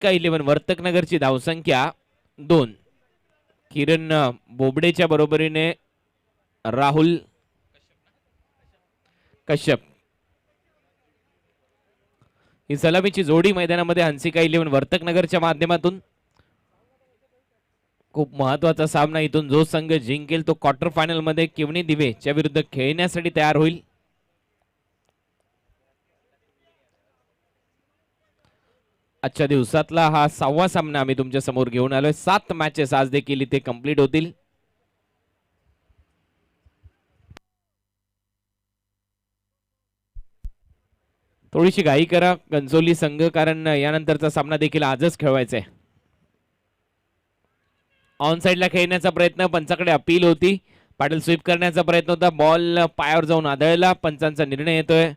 का 11 वर्तकनगरची धावसंख्या 2. किरण बोबडेच्या बरोबरीने राहुल कश्यप ही सलामीची जोडी मैदानामध्ये हंसिका 11 वर्तकनगरच्या माध्यमातून. खूप महत्वाचा सामना. इथून जो संघ जिंकेल तो क्वार्टर फायनल मध्ये किवनी दिवेच्या विरुद्ध खेळण्यासाठी तयार होईल. आजच्या दिवसातला हा 6वा सामना आम्ही तुमच्या समोर घेऊन आलोय. 7 मॅचेस आज देखील इथे कंप्लीट होतील. थोडीशी घाई करा गंजोली संघ, कारण यानंतरचा सामना देखील आजच खेळवायचा आहे. ऑन साइडला खेळण्याचा प्रयत्न, पंचाकडे अपील होती. पॅडल स्वीप करण्याचा प्रयत्न होता, बॉल पायावर जाऊन आदळला. पंचांचा निर्णय येतोय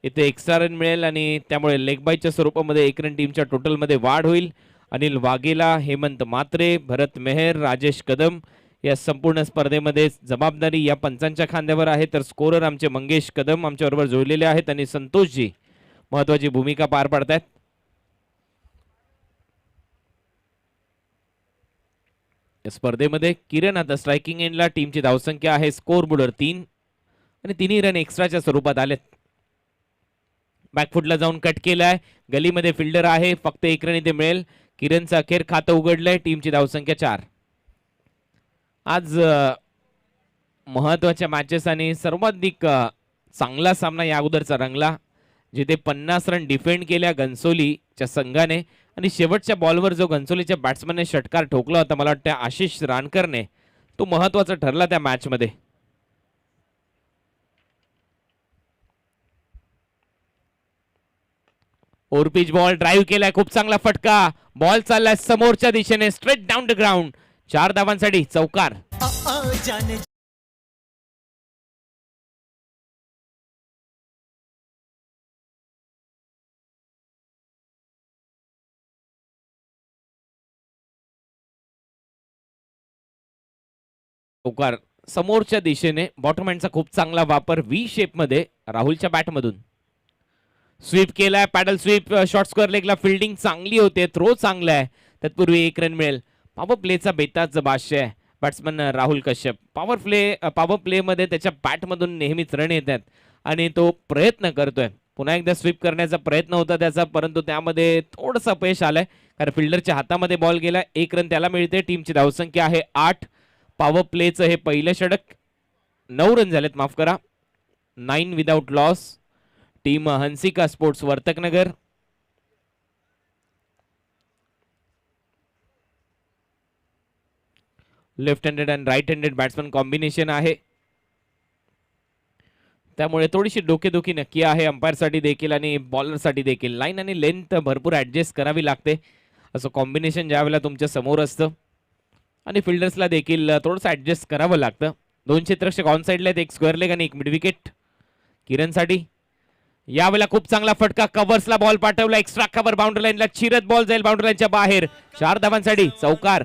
इथे एक्स्ट्रा रन मिळेल आणि त्यामुळे लेग बायच्या स्वरूपामध्ये 1 रन टीमच्या टोटल मध्ये वाढ होईल. अनिल वाघेला, हेमंत मात्रे, भरत मेहर, राजेश कदम या संपूर्ण स्पर्धेमध्ये जबाबदारी या पंचांच्या खांद्यावर आहे. तर स्कोरर आमचे मंगेश कदम आमच्याबरोबर जोडलेले आहेत आणि संतोषजी महत्वाची भूमिका पार पाडतात. स्पर्धेमध्ये किरण आता स्ट्रायकिंग एंडला. टीमची धावसंख्या आहे स्कोर बोर्डवर 3 आणि 3 रन एक्स्ट्राच्या स्वरूपात आलेत. बॅकफुटला जाऊन कट केलाय. गलीमध्ये फिल्डर आहे, फक्त 1 रन इथे मिळेल. किरणचं अखेर खातं उघडलंय. टीमची धावसंख्या 4. आज महत्वाच्या मॅचेस आणि सर्वाधिक चांगला सामना या अगोदरचा रंगला, जिथे 50 रन डिफेंड केल्या घनसोलीच्या संघाने आणि शेवटच्या बॉलवर जो घनसोलीच्या बॅट्समनने षटकार ठोकला होता, मला वाटतं आशिष रानकरने, तो महत्वाचा ठरला त्या मॅच मध्ये. ओव्हरपिच बॉल ड्राईव्ह केलाय, खूप चांगला फटका. बॉल चाललाय समोरच्या दिशेने, स्ट्रेट डाऊन द ग्राउंड. 4 धावांसाठी चौकार. चौकार समोरच्या दिशेने. बॉटम हँडचा खूप चांगला वापर व्ही शेप मध्ये राहुलच्या बॅटमधून. स्वीप केलाय, पॅडल स्वीप, शॉर्ट स्क्वेअर लेगला फिल्डिंग चांगली होते, थ्रो चांगला आहे. तत्पूर्वी 1 रन मिळेल. पॉवर प्लेचा बेताच भाष्य आहे batsman Rahul Kashyap. Power play मध्ये त्याच्या बॅटमधून नेहमीच रन येतात आणि तो प्रयत्न करतोय. पुन्हा एकदा स्वीप करण्याचा प्रयत्न होता त्याचा, परंतु त्यामध्ये थोडंसं अपयश आलंय, कारण फिल्डरच्या हातामध्ये बॉल गेला. 1 रन त्याला मिळते. टीमची धावसंख्या आहे 8. पॉवर प्लेचं हे पहिलं षटक. 9 रन झालेत, माफ करा. 9 without loss. Team Hansika sports Vartak Nagar. Left handed आणि राईट हँडेड बॅट्समन कॉम्बिनेशन आहे, त्यामुळे थोडीशी डोकेदुखी नक्की आहे अंपायर साठी देखील आणि बॉलर साठी देखील. लाईन आणि लेंथ भरपूर ऍडजस्ट करावी लागते. असं कॉम्बिनेशन ज्या वेळेला तुमच्या समोर असतं आणि फिल्डर्सला देखील थोडंसं ऍडजस्ट करावं लागतं. 2 क्षेत्ररक्षक ऑन साइडला आहेत, 1 स्क्वेअर लेग आणि 1 मिड विकेट किरणसाठी. यावेळेला खूप चांगला फटका. कव्हर्सला बॉल पाठवला, एक्स्ट्रा कव्हर बाउंड्री लाईनला चिरत बॉल जाईल बाउंड्री लाईनच्या बाहेर. 4 धावांसाठी चौकार.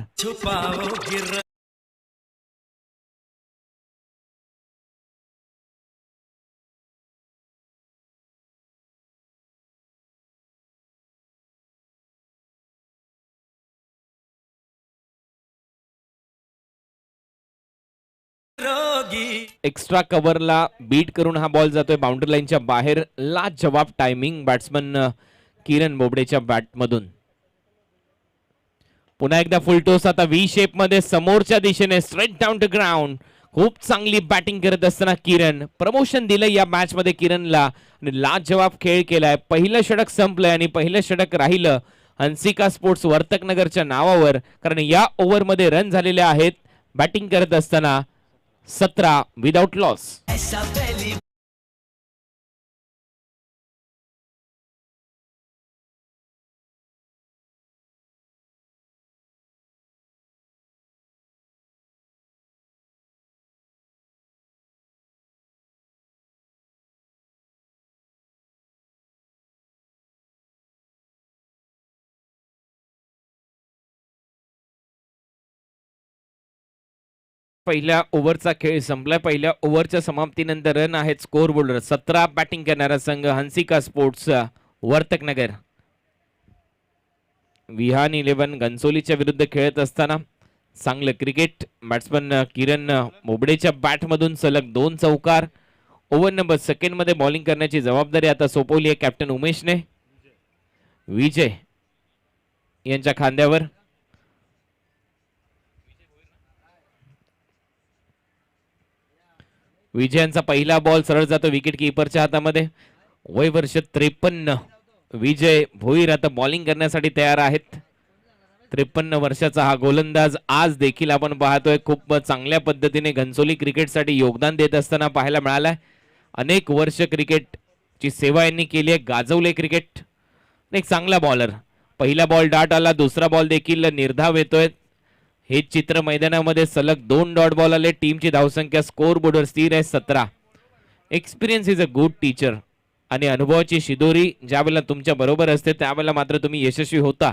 एक्स्ट्रा कव्हरला बीट करून हा बॉल जातोय बाउंड्री लाईनच्या बाहेर. लाजवाब टायमिंग बॅट्समन किरण बोबडेच्या बॅटमधून. पुन्हा एकदा फुल टॉस आता व्ही शेप मध्ये समोरच्या दिशेने, स्ट्रेट डाऊन टू ग्राउंड. खूप चांगली बॅटिंग करत असताना किरण. प्रमोशन दिलं या मॅच मध्ये किरणला आणि लाजवाब खेळ केलाय. पहिलं षटक संपलंय आणि पहिलं षटक राहिलं हंसिका स्पोर्ट्स वर्तकनगरच्या नावावर, कारण या ओव्हर मध्ये रन झालेले आहेत बॅटिंग करत असताना 17 विदाउट लॉस. पहिल्या ओव्हरचा खेळ संपलाय. पहिल्या ओव्हरच्या समाप्तीनंतर रन आहेत स्कोर बोर्डवर 17. बॅटिंग करणारा संघ हंसिका स्पोर्ट्स वर्तकनगर. विहान 11 घनसोलीच्या विरुद्ध खेळत असताना चांगलं क्रिकेट. बॅट्समन किरण मोबडेच्या बॅटमधून सलग 2 चौकार. ओव्हर नंबर सेकंड मध्ये बॉलिंग करण्याची जबाबदारी आता सोपवली आहे कॅप्टन उमेशने. विजय यांच्या खांद्यावर. विजयांचा पहिला बॉल सरळ जातो विकेट कीपरच्या हातामध्ये. वय वर्ष 53. विजय भोईर आता बॉलिंग करण्यासाठी तयार आहेत. 53 वर्षाचा हा गोलंदाज आज देखील आपण पाहतोय खूप चांगल्या पद्धतीने घनसोली क्रिकेटसाठी योगदान देत असताना पाहायला मिळालंय. अनेक वर्ष क्रिकेटची सेवा यांनी केली आहे. गाजवले क्रिकेट. एक चांगला बॉलर. पहिला बॉल डाट आला. दुसरा बॉल देखील निर्धाव येतोय. हे चित्र मैदानामध्ये सलग 2 डॉट बॉल आले. टीमची धावसंख्या स्कोर बोर्डवर स्थिर आहे 17. Experience is a good teacher. आणि अनुभवाची शिदोरी ज्या वेळेला तुमच्या बरोबर असते त्यावेळेला मात्र तुम्ही यशस्वी होता.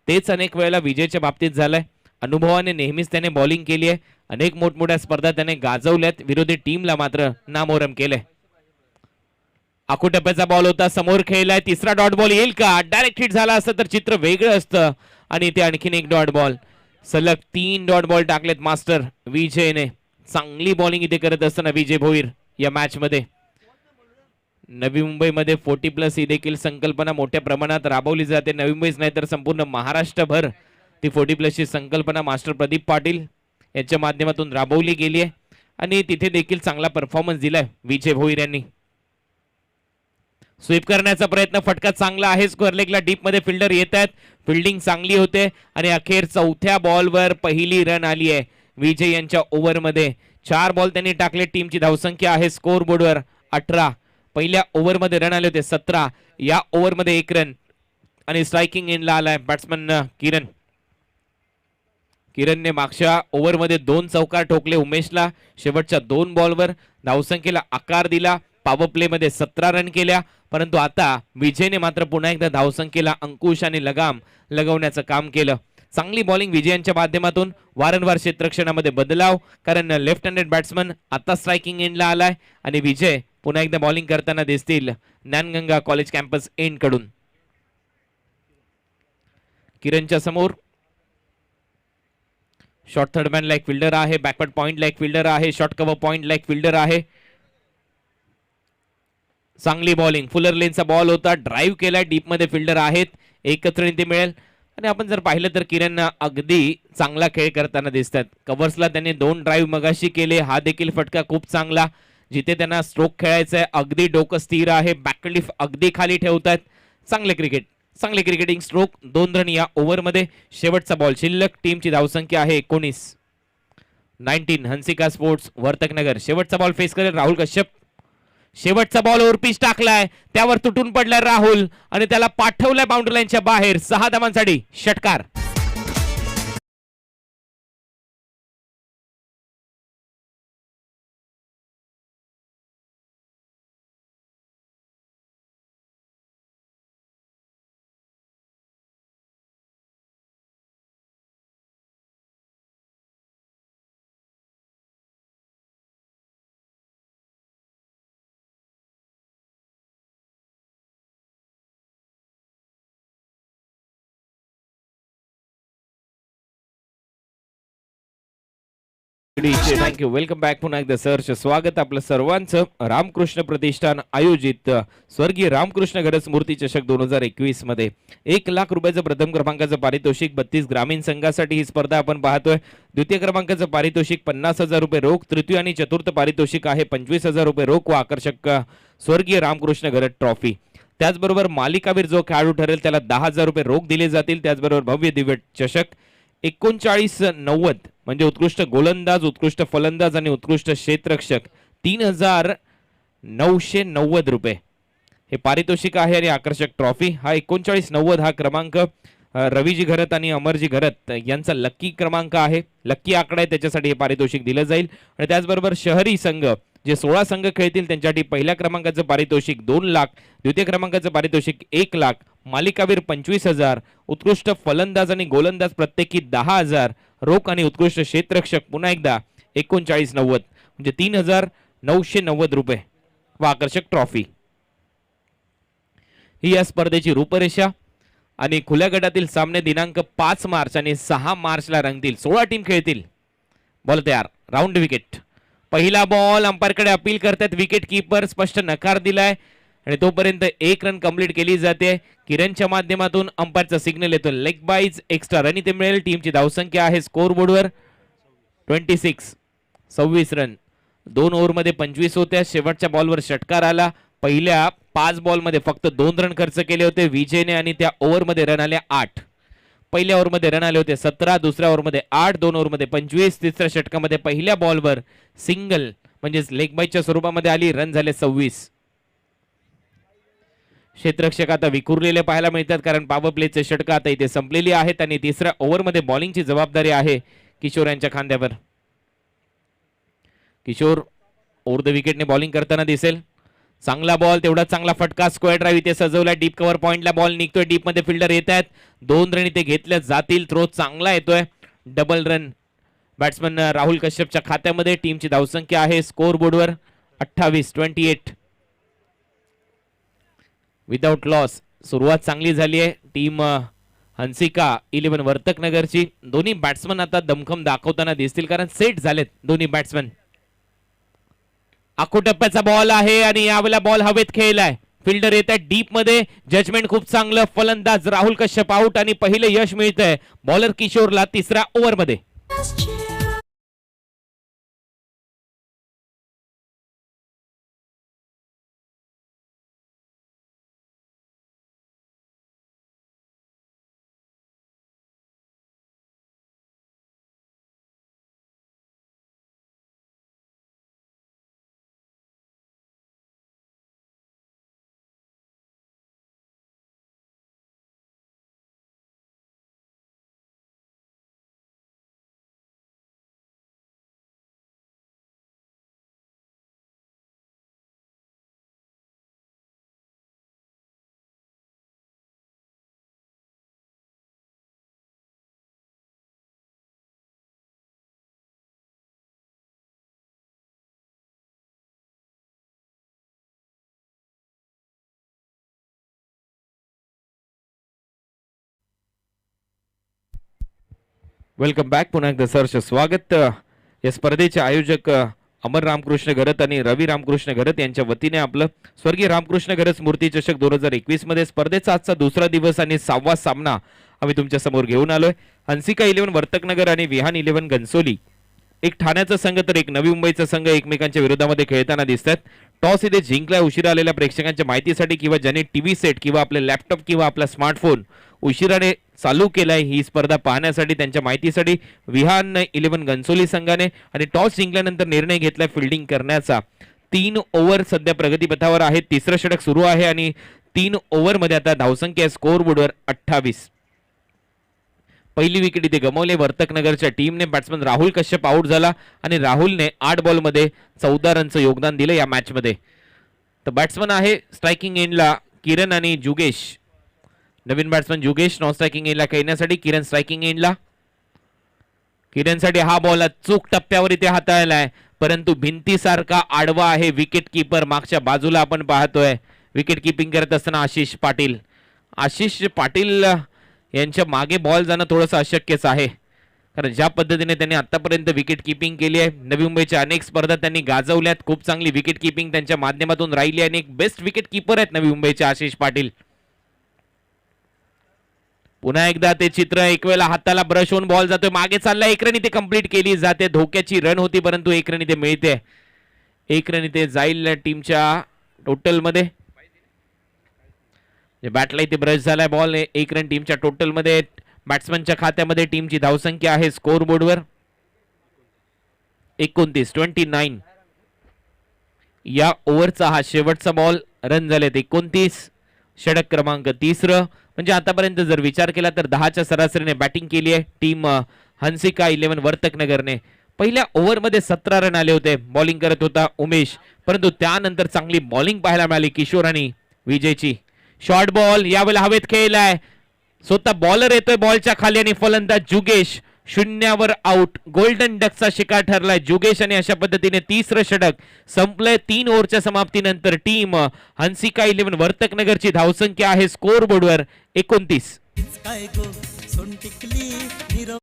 तेच अनेक वेळेला विजयच्या बाबतीत झालंय. अनुभवाने नेहमीच त्याने बॉलिंग केली आहे. अनेक मोठमोठ्या स्पर्धा त्याने गाजवल्यात. विरोधी टीमला मात्र नामोहरम केलंय. आखूटप्प्याचा बॉल होता. समोर खेळलाय. तिसरा डॉट बॉल येईल का? डायरेक्ट हिट झाला असतं तर चित्र वेगळं असतं. आणि ते आणखीन एक डॉट बॉल. सलग 3 डॉट बॉल टाकलेत मास्टर विजयने. चांगली बॉलिंग इथे करत असताना विजय भोईर या मॅच मध्ये. नवी मुंबईमध्ये 40+ ही देखील संकल्पना मोठ्या प्रमाणात राबवली जाते. नवी मुंबईच नाही तर संपूर्ण महाराष्ट्रभर ती 40+ ची संकल्पना मास्टर प्रदीप पाटील यांच्या माध्यमातून राबवली गेली आहे. आणि तिथे देखील चांगला परफॉर्मन्स दिलाय विजय भोईर यांनी. स्वीप करण्याचा प्रयत्न. फटका चांगला आहे. स्क्वेअर लेगला डीप मध्ये फिल्डर येत आहेत. फिल्डिंग चांगली होते आणि अखेर चौथ्या बॉलवर पहिली रन आली आहे विजय यांच्या ओव्हरमध्ये. 4 बॉल त्यांनी टाकले. टीमची धावसंख्या आहे स्कोर बोर्डवर 18. पहिल्या ओव्हरमध्ये रन आले होते 17. या ओव्हरमध्ये 1 रन आणि स्ट्रायकिंग इनला आलाय बॅट्समन किरण. किरणने मागच्या ओव्हरमध्ये 2 चौकार ठोकले उमेशला. शेवटच्या 2 बॉलवर धावसंख्येला आकार दिला. पॉवर प्ले मध्ये 17 रन केल्या. परंतु आता विजयने मात्र पुन्हा एकदा धावसंख्येला अंकुश आणि लगाम लगवण्याचं काम केलं. चांगली बॉलिंग विजयांच्या माध्यमातून. वारंवार क्षेत्ररक्षणामध्ये बदलाव कारण लेफ्ट हँडेड बॅट्समन आता स्ट्रायकिंग एंडला आलाय आणि विजय पुन्हा एकदा बॉलिंग करताना दिसतील ज्ञानगंगा कॉलेज कॅम्पस एंड कडून. किरणच्या समोर शॉर्ट थर्डमॅन लाईक फिल्डर आहे. बॅकवर्ड पॉइंट लाईक फिल्डर आहे. Short cover point like fielder आहे. चांगली बॉलिंग. फुलर लेनचा बॉल होता. ड्राईव्ह केला. डीप मध्ये फिल्डर आहेत. एकत्र नीती मिळेल. आणि आपण जर पाहिलं तर किरण अगदी चांगला खेळ करताना दिसतात. कव्हर्सला त्यांनी 2 ड्राईव्ह मगाशी केले. हा देखील फटका खूप चांगला. जिथे त्यांना स्ट्रोक खेळायचा आहे अगदी डोकं स्थिर आहे. बॅकलिफ अगदी खाली ठेवतात. चांगले क्रिकेट. चांगले क्रिकेटिंग स्ट्रोक. 2 रन या ओव्हरमध्ये. शेवटचा बॉल शिल्लक. टीमची धावसंख्या आहे 19. हंसिका स्पोर्ट्स वर्तकनगर. शेवटचा बॉल फेस करेल राहुल कश्यप. शेवटचा बॉल ओव्हर पिच टाकलाय. त्यावर तुटून पडलाय राहुल आणि त्याला पाठवलाय बाउंड्री लाईनच्या बाहेर. 6 धावांसाठी षटकार. थँक्यू. Welcome back. पुन्हा एकदा सहर्ष स्वागत आपलं सर्वांचं. रामकृष्ण प्रतिष्ठान आयोजित स्वर्गीय रामकृष्ण गरज स्मृती चषक 2021 मध्ये 1 लाख रुपयाचं प्रथम क्रमांकाचं पारितोषिक 32 ग्रामीण संघासाठी ही स्पर्धा आपण पाहतोय. द्वितीय क्रमांकाचं पारितोषिक 50,000 रुपये रोख. तृतीय आणि चतुर्थ पारितोषिक आहे 25,000 रुपये रोख व आकर्षक स्वर्गीय रामकृष्ण गरज ट्रॉफी. त्याचबरोबर मालिकावीर जो खेळाडू ठरेल त्याला 10,000 रुपये रोख दिले जातील. त्याचबरोबर भव्य दिव्य चषक 3990 म्हणजे उत्कृष्ट गोलंदाज, उत्कृष्ट फलंदाज आणि उत्कृष्ट क्षेत्ररक्षक 3,990 रुपये हे पारितोषिक आहे. आणि आकर्षक ट्रॉफी हा 3990 हा क्रमांक रवीजी घरत आणि अमरजी घरत यांचा लक्की क्रमांक आहे. लक्की आकडा आहे त्याच्यासाठी हे पारितोषिक दिलं जाईल. आणि त्याचबरोबर शहरी संघ जे 16 संघ खेळतील त्यांच्यासाठी पहिल्या क्रमांकाचं पारितोषिक 2 लाख, द्वितीय क्रमांकाचं पारितोषिक 1 लाख, मालिकावीर 25,000, उत्कृष्ट फलंदाज आणि गोलंदाज प्रत्येकी 10,000 रोख आणि उत्कृष्ट क्षेत्ररक्षक पुन्हा एकदा 3990 म्हणजे 3,990 रुपये व आकर्षक ट्रॉफी. ही या स्पर्धेची रूपरेषा. आणि खुल्या गटातील सामने दिनांक 5 मार्च आणि 6 मार्चला रंगतील. 16 टीम खेळतील. बॉल तयार, राऊंड विकेट. पहिला बॉल अंपायरकडे अपील करतात विकेट कीपर, स्पष्ट नकार दिलाय आणि तोपर्यंत 1 रन कंप्लीट केली जाते. किरणच्या माध्यमातून अंपायरचा सिग्नल येतो लेग बाईज एक्स्ट्रा रन इथे मिळेल. टीमची धावसंख्या आहे स्कोर बोर्डवर 26 रन. 2 ओव्हरमध्ये 25 होत्या. शेवटच्या बॉलवर षटकार आला. पहिल्या 5 बॉलमध्ये फक्त 2 रन खर्च केले होते विजयने आणि त्या ओव्हरमध्ये रन आले 8. पहिल्या ओव्हरमध्ये रन आले होते 17, दुसऱ्या ओव्हरमध्ये 8, 2 ओव्हरमध्ये 25, तिसऱ्या षटकामध्ये पहिल्या बॉलवर सिंगल म्हणजेच लेग बाईच्या स्वरूपामध्ये आली. रन झाले 26. क्षेत्ररक्षक आता विखुरलेले पाहायला मिळतात कारण पॉवर प्लेचे षटक आता इथे संपलेली आहेत आणि तिसऱ्या ओव्हरमध्ये बॉलिंगची जबाबदारी आहे किशोर यांच्या खांद्यावर. किशोर ओव्हर द विकेटने बॉलिंग करताना दिसेल. चांगला बॉल, तेवढा चांगला फटका. स्क्वेअर ड्राईव्ह इथे सजवला. डीप कव्हर पॉइंटला बॉल निघतोय. डीप मध्ये फिल्डर येत आहेत. 2 रन इथे घेतल्या जातील. थ्रो चांगला येतोय. डबल रन बॅट्समन राहुल कश्यपच्या खात्यामध्ये. टीमची धावसंख्या आहे स्कोर बोर्डवर 28. विदाउट लॉस सुरुवात चांगली झाली आहे. टीम हंसिका 11 वर्तक नगरची. दोन्ही बॅट्समन आता दमखम दाखवताना दिसतील कारण सेट झालेत दोन्ही बॅट्समन. आखो टप्प्याचा बॉल आहे आणि यावेळेला बॉल हवेत खेळलाय. फिल्डर येत आहे डीप मध्ये. जजमेंट खूप चांगलं. फलंदाज राहुल कश्यप आउट आणि पहिले यश मिळतंय बॉलर किशोरला तिसऱ्या ओव्हरमध्ये. Welcome back. पुन्हा एकदा सहर्ष स्वागत. या स्पर्धेचे आयोजक अमर रामकृष्ण घरत आणि रवी रामकृष्ण घरत यांच्या वतीने आपलं स्वर्गीय रामकृष्ण घरत स्मृती चषक 2021 मध्ये स्पर्धेचा आजचा दुसरा दिवस आणि 6वा सामना आम्ही तुमच्या समोर घेऊन आलोय. हंसिका 11 वर्तकनगर आणि विहान 11 घनसोली. एक ठाण्याचा संघ तर एक नवी मुंबईचा संघ एकमेकांच्या विरोधामध्ये खेळताना दिसतात. टॉस इथे जिंकलाय उशिरा आलेल्या प्रेक्षकांच्या माहितीसाठी किंवा ज्यांनी टीव्ही सेट किंवा आपले लॅपटॉप किंवा आपला स्मार्टफोन उशिराने चालू केलाय ही स्पर्धा पाहण्यासाठी त्यांच्या माहितीसाठी विहान 11 घनसोली संघाने आणि टॉस जिंकल्यानंतर निर्णय घेतलाय फिल्डिंग करण्याचा. 3 ओव्हर सध्या प्रगतीपथावर आहेत. तिसरं षटक सुरू आहे आणि 3 ओव्हरमध्ये आता धावसंख्या स्कोर बोर्डवर 28. पहिली विकेट इथे गमावली वर्तकनगरच्या टीमने. बॅट्समन राहुल कश्यप आउट झाला आणि राहुलने 8 बॉलमध्ये 14 रनचं योगदान दिलं या मॅच मध्ये. तर बॅट्समन आहे स्ट्रायकिंग एंडला किरण आणि जुगेश. नवीन बॅट्समन जुगेश नॉन स्ट्रायकिंग एंडला खेळण्यासाठी, किरण स्ट्रायकिंग एंडला. किरणसाठी हा बॉल चूक टप्प्यावर इथे हाताळलाय परंतु भिंतीसारखा आडवा आहे. विकेट किपर मागच्या बाजूला आपण पाहतोय. विकेट किपिंग करत असताना आशिष पाटील यांच्या मागे बॉल जाणं थोडंसं अशक्यच आहे कारण ज्या पद्धतीने त्यांनी आतापर्यंत विकेट किपिंग केली आहे. नवी मुंबईच्या अनेक स्पर्धा त्यांनी गाजवल्यात. खूप चांगली विकेट किपिंग त्यांच्या माध्यमातून राहिली आणि एक बेस्ट विकेट किपर आहेत नवी मुंबईचे आशिष पाटील. पुन्हा एकदा ते चित्र. एक वेळेला हाताला ब्रश होऊन बॉल जातोय. मागे चालला. 1 रन इथे कंप्लीट केली जाते. धोक्याची रन होती परंतु 1 रन इथे मिळते. 1 रन इथे जाईल टीमच्या टोटल मध्ये. बॅटला इथे ब्रश झालाय बॉल. 1 रन टीमच्या टोटल मध्ये. बॅट्समनच्या खात्यामध्ये टीमची धावसंख्या आहे स्कोर बोर्डवर 29. या ओव्हरचा हा शेवटचा बॉल. रन झालेत 29. षटक क्रमांक 3. म्हणजे आतापर्यंत जर विचार केला तर 10च्या सरासरीने बॅटिंग केली आहे टीम हंसिका 11 वर्तकनगरने. पहिल्या ओव्हरमध्ये 17 रन आले होते. बॉलिंग करत होता उमेश परंतु त्यानंतर चांगली बॉलिंग पाहायला मिळाली किशोर आणि विजयची. शॉर्ट बॉल यावेळेला हवेत खेळलाय. स्वतः बॉलर येतोय बॉलच्या खाली आणि फलंदाज जुगेश 0वर आउट. गोल्डन डकचा शिकार ठरलाय जुगेश आणि अशा पद्धतीने तिसरं षटक संपलंय. 3 ओव्हरच्या समाप्तीनंतर टीम हंसिका 11 वर्तकनगरची धावसंख्या आहे स्कोर बोर्डवर 29. काय गो सोन टिकली निरो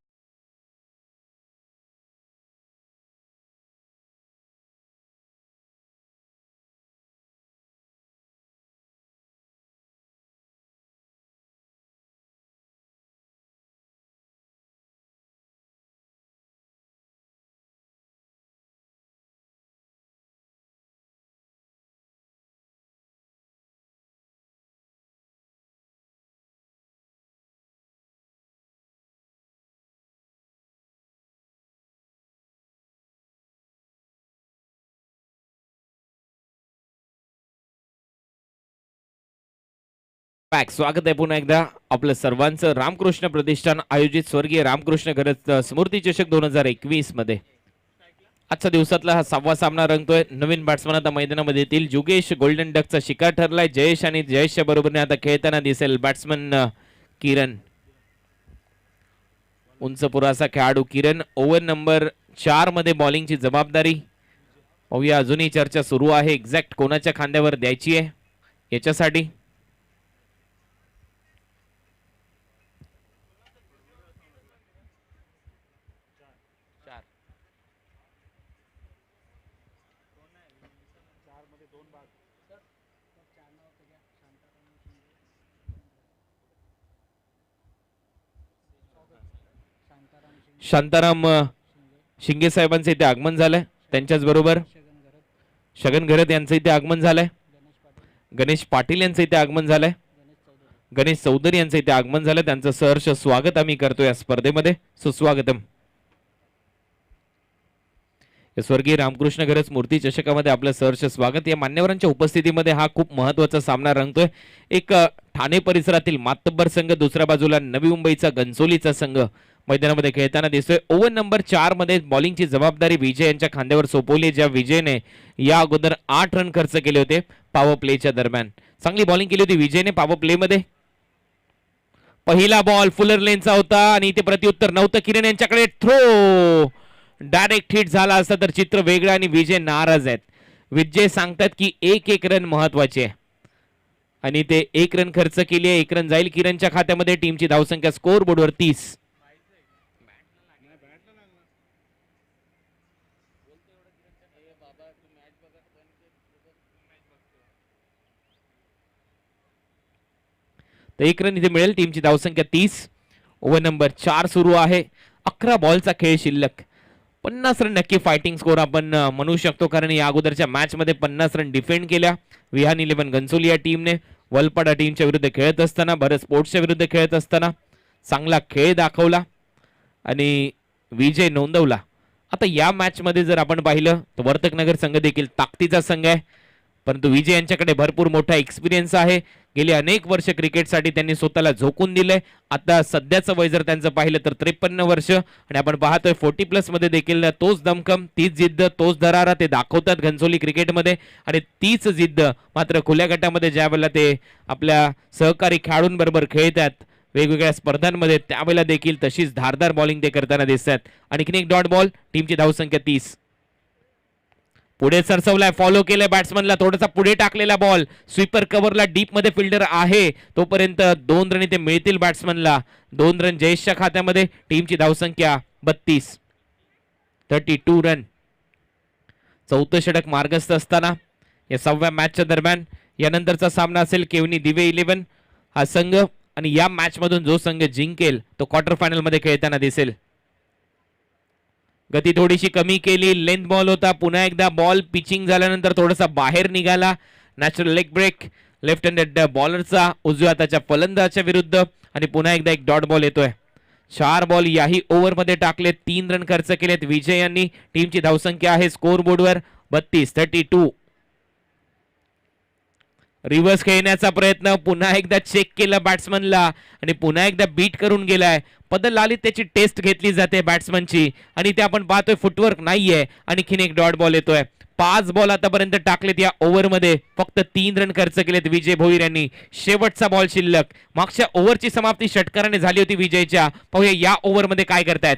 बॅक स्वागत आहे पुन्हा एकदा आपलं सर्वांचं रामकृष्ण प्रतिष्ठान आयोजित स्वर्गीय रामकृष्ण गरज स्मृती चषक 2021 मध्ये आजच्या दिवसातला हा 6वा सामना रंगतोय. नवीन बॅट्समन आता मैदानामध्ये येतील. जुगेश गोल्डन डकचा शिकार ठरलाय. जयेश आणि जयेशच्या बरोबरीने आता खेळताना दिसेल बॅट्समन किरण. उंच पुराचा खेळाडू किरण ओव्हर नंबर 4 मध्ये बॉलिंगची जबाबदारी. पाहूया अजूनही चर्चा सुरू आहे एक्झॅक्ट कोणाच्या खांद्यावर द्यायची आहे याच्यासाठी. शांताराम शिंगे साहेबांचं इथे आगमन झालंय. त्यांच्याच बरोबर शगन घरत यांचं इथे आगमन झालंय. गणेश पाटील यांचं इथे आगमन झालंय. गणेश चौधरी यांचं इथे आगमन झालंय. त्यांचं सहर्ष स्वागत आम्ही करतो या स्पर्धेमध्ये. सुस्वागतम. स्वर्गीय रामकृष्ण गरज मूर्ती चषकामध्ये आपलं सहर्ष स्वागत. या मान्यवरांच्या उपस्थितीमध्ये हा खूप महत्वाचा सामना रंगतोय. एक ठाणे परिसरातील मातब्बर संघ, दुसऱ्या बाजूला नवी मुंबईचा घनसोलीचा संघ मैदानामध्ये खेळताना दिसतोय. ओव्हर नंबर 4 मध्ये बॉलिंगची जबाबदारी विजय यांच्या खांद्यावर सोपवली. ज्या विजयने या अगोदर 8 रन खर्च केले होते पॉवर प्लेच्या दरम्यान. चांगली बॉलिंग केली होती विजयने पॉवर प्ले मध्ये. पहिला बॉल फुलर लेनचा होता आणि इथे प्रत्युत्तर नव्हतं. किरण यांच्याकडे थ्रो डायरेक्ट हिट झाला असता तर चित्र वेगळं आणि विजय नाराज आहेत. विजय सांगतात की एक रन महत्वाचे आहे आणि ते 1 रन खर्च केली आहे. 1 रन जाईल किरणच्या खात्यामध्ये. टीमची धावसंख्या स्कोर बोर्डवर 30. तर 1 रन इथे मिळेल. टीमची धावसंख्या 30. ओव्हर नंबर 4 सुरू आहे. 11 बॉलचा खेळ शिल्लक. 50 रन नक्की फायटिंग स्कोर आपण म्हणू शकतो कारण या अगोदरच्या मॅच मध्ये 50 रन डिफेंड केल्या विहान 11 घनसोली या टीमने. वलपाडा टीमच्या विरुद्ध खेळत असताना, भारत स्पोर्ट्सच्या विरुद्ध खेळत असताना चांगला खेळ दाखवला आणि विजय नोंदवला. आता या मॅच मध्ये जर आपण पाहिलं तर वर्तकनगर संघ देखील ताकदीचा संघ आहे परंतु विजय यांच्याकडे भरपूर मोठा एक्सपिरियन्स आहे. गेली अनेक वर्ष क्रिकेटसाठी त्यांनी स्वतःला झोकून दिले. आता सध्याचं वय जर त्यांचं पाहिलं तर 53 वर्ष आणि आपण पाहतोय 40+ मध्ये देखील तोच दमखम, तीच जिद्द, तोच दरारा ते दाखवतात घनसोली क्रिकेटमध्ये. आणि तीच जिद्द मात्र खुल्या गटामध्ये ज्यावेळेला ते आपल्या सहकारी खेळाडूंबरोबर खेळतात वेगवेगळ्या स्पर्धांमध्ये त्यावेळेला देखील तशीच धारदार बॉलिंग ते करताना दिसतात. आणखीन एक डॉट बॉल. टीमची धावसंख्या 30. पुढे सरसवलाय, फॉलो केलाय बॅट्समनला, थोडासा पुढे टाकलेला बॉल. स्वीपर कव्हरला डीप मध्ये फिल्डर आहे तोपर्यंत 2 रन इथे मिळतील बॅट्समनला. 2 रन जयेशच्या खात्यामध्ये. टीमची धावसंख्या 32. 32 रन. चौथं षटक मार्गस्थ असताना या 6व्या मॅचच्या दरम्यान यानंतरचा सामना असेल केवनी दिवे 11 हा संघ आणि या मॅच मधून जो संघ जिंकेल तो क्वार्टर फायनल मध्ये खेळताना दिसेल. गती थोडीशी कमी केली. लेंथ बॉल होता. पुन्हा एकदा बॉल पिचिंग झाल्यानंतर थोडासा बाहेर निघाला. Natural leg break left handed बॉलरचा उजव्या हाताच्या फलंदाजाच्या विरुद्ध आणि पुन्हा एकदा एक डॉट बॉल येतोय. 4 बॉल याही ओव्हर मध्ये टाकले. 3 रन खर्च केलेत विजय यांनी. टीमची धावसंख्या आहे स्कोर बोर्डवर 32. 32. रिव्हर्स खेळण्याचा प्रयत्न. पुन्हा एकदा चेक केलं बॅट्समनला आणि पुन्हा एकदा बीट करून गेलाय. पदल लालीत त्याची टेस्ट घेतली जाते बॅट्समनची आणि ते आपण पाहतोय फुटवर्क नाहीये. आणखीन एक डॉट बॉल येतोय. 5 बॉल आतापर्यंत टाकलेत या ओव्हर मध्ये. फक्त 3 रन खर्च केलेत विजय भोईर यांनी. शेवटचा बॉल शिल्लक. मागच्या ओव्हरची समाप्ती षटकाराने झाली होती विजयच्या. पाहूया या ओव्हर मध्ये काय करतायत.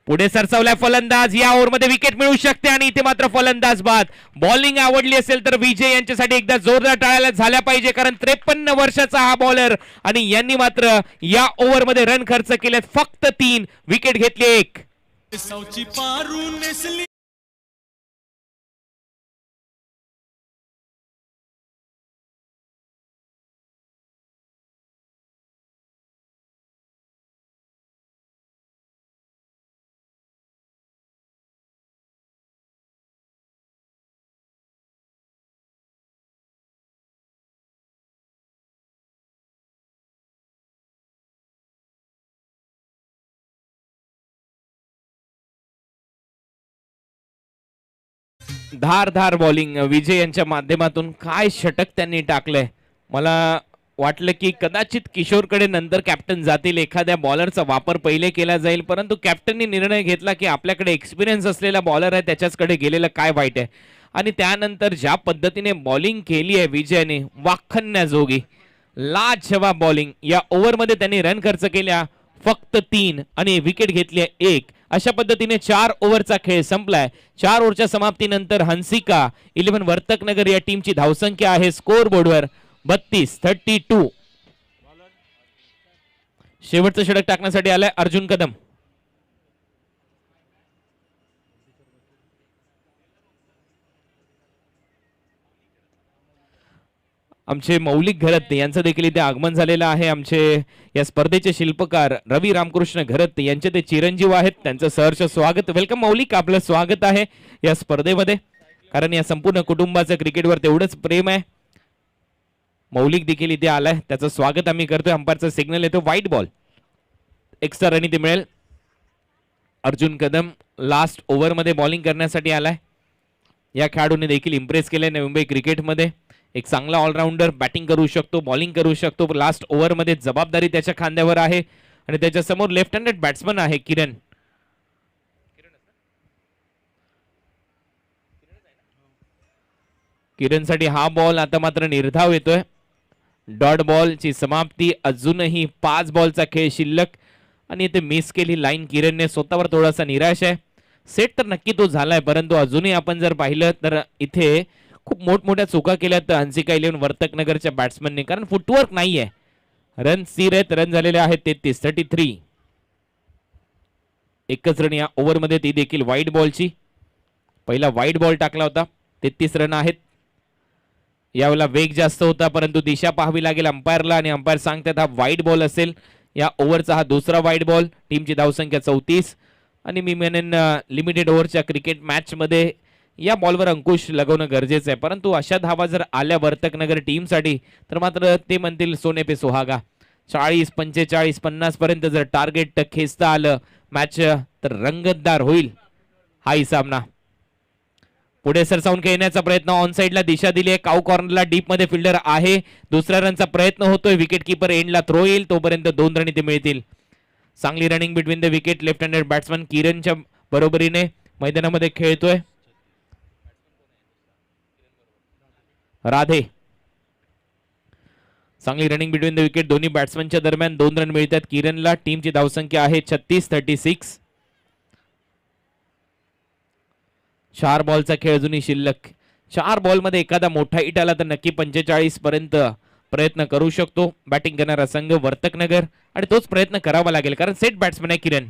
पुढे सरसावलाय फलंदाज, या ओव्हरमध्ये विकेट मिळू शकते आणि इथे मात्र फलंदाज बाद. बॉलिंग आवडली असेल तर विजय यांच्यासाठी एकदा जोरदार टाळ्या झाल्या पाहिजे, कारण 53 वर्षाचा हा बॉलर आणि यांनी मात्र या ओव्हरमध्ये रन खर्च केलेत फक्त 3, विकेट घेतली 1. सावची पारू नेसली धारधार बॉलिंग विजय यांच्या माध्यमातून. काय षटक त्यांनी टाकलंय. मला वाटलं की कदाचित किशोरकडे नंतर कॅप्टन जातील, एखाद्या बॉलरचा वापर पहिले केला जाईल, परंतु कॅप्टननी निर्णय घेतला की आपल्याकडे एक्सपिरियन्स असलेला बॉलर आहे त्याच्याचकडे गेलेलं काय वाईट आहे. आणि त्यानंतर ज्या पद्धतीने बॉलिंग केली आहे विजयने, वाखण्याजोगी लाजवाब बॉलिंग. या ओव्हरमध्ये त्यांनी रन खर्च केल्या फक्त 3 आणि विकेट घेतली 1. अशा पद्धतीने 4 ओव्हरचा खेळ संपलाय. 4 ओव्हरच्या समाप्तीनंतर हंसिका 11 वर्तकनगर या टीमची धावसंख्या आहे स्कोर बोर्डवर 32. शेवटचं षटक टाकण्यासाठी आलाय अर्जुन कदम. आमचे मौलिक घरत यांचं देखील इथे आगमन झालेलं आहे. आमचे या स्पर्धेचे शिल्पकार रवी रामकृष्ण घरत यांचे ते चिरंजीव आहेत, त्यांचं सहर्ष स्वागत. वेलकम मौलिक, आपलं स्वागत आहे या स्पर्धेमध्ये, कारण या संपूर्ण कुटुंबाचं क्रिकेटवर तेवढंच प्रेम आहे. मौलिक देखील इथे आलाय, त्याचं स्वागत आम्ही करतोय. अंपायरचा सिग्नल येतो, व्हाईट बॉल, एक्स्ट्रा रन इथे मिळेल. अर्जुन कदम लास्ट ओव्हरमध्ये बॉलिंग करण्यासाठी आलाय. या खेळाडूने देखील इम्प्रेस केलंय मुंबई क्रिकेटमध्ये. एक चांगला ऑलराऊंडर, बॅटिंग करू शकतो, बॉलिंग करू शकतो. लास्ट ओव्हरमध्ये जबाबदारी त्याच्या खांद्यावर आहे आणि त्याच्या समोर लेफ्ट हँडेड बॅट्समन आहे किरण. किरणसाठी हा बॉल आता मात्र निर्धाव येतोय. डॉट बॉलची समाप्ती. अजूनही 5 बॉलचा खेळ शिल्लक आणि इथे मिस केली लाईन किरणने. स्वतःवर थोडासा निराश आहे. सेट तर नक्की तो झालाय, परंतु अजूनही आपण जर पाहिलं तर इथे खूप मोठमोठ्या चुका केल्यात हंसिका 11 वर्तकनगरच्या बॅट्समनने, कारण फुटवर्क नाहीये. रन स्थिर आहेत, रन झालेले आहेत 33. एकच रन या ओव्हरमध्ये, ती देखील व्हाईट बॉलची. पहिला व्हाईट बॉल टाकला होता. 33 रन आहेत. यावेळेला वेग जास्त होता, परंतु दिशा पाहावी लागेल अंपायरला आणि अंपायर सांगतात हा व्हाईट बॉल असेल. या ओव्हरचा हा दुसरा व्हाईट बॉल. टीमची धावसंख्या 34 आणि मी म्हणेन लिमिटेड ओव्हरच्या क्रिकेट मॅच मध्ये या बॉलवर अंकुश लगवणं गरजेचं आहे, परंतु अशा धावा जर आल्या वर्तकनगर टीमसाठी तर मात्र ते म्हणतील सोने पे सुहागा. 40, 45, 50 पर्यंत जर टार्गेट खेचता आलं मॅच तर रंगतदार होईल हाही सामना. पुढे सरसावून खेळण्याचा प्रयत्न, ऑन साइडला दिशा दिली आहे. काऊ कॉर्नरला डीप मध्ये फिल्डर आहे. दुसऱ्या रनचा प्रयत्न होतोय. विकेट किपर एंडला थ्रो येईल, तोपर्यंत 2 रन इथे मिळतील. चांगली running between the wicket. Left handed batsman किरणच्या बरोबरीने मैदानामध्ये खेळतोय. राधे चांगली रनिंग बिटवीन द विकेट. दोन्ही बॅट्समनच्या दरम्यान 2 रन मिळतात किरणला. टीमची धावसंख्या आहे 36. 4 बॉलचा खेळ अजूनही शिल्लक. 4 बॉलमध्ये एखादा मोठा हिट आला तर नक्की 45 पर्यंत प्रयत्न करू शकतो बॅटिंग करणारा संघ वर्तकनगर, आणि तोच प्रयत्न करावा लागेल कारण सेट बॅट्समन आहे किरण.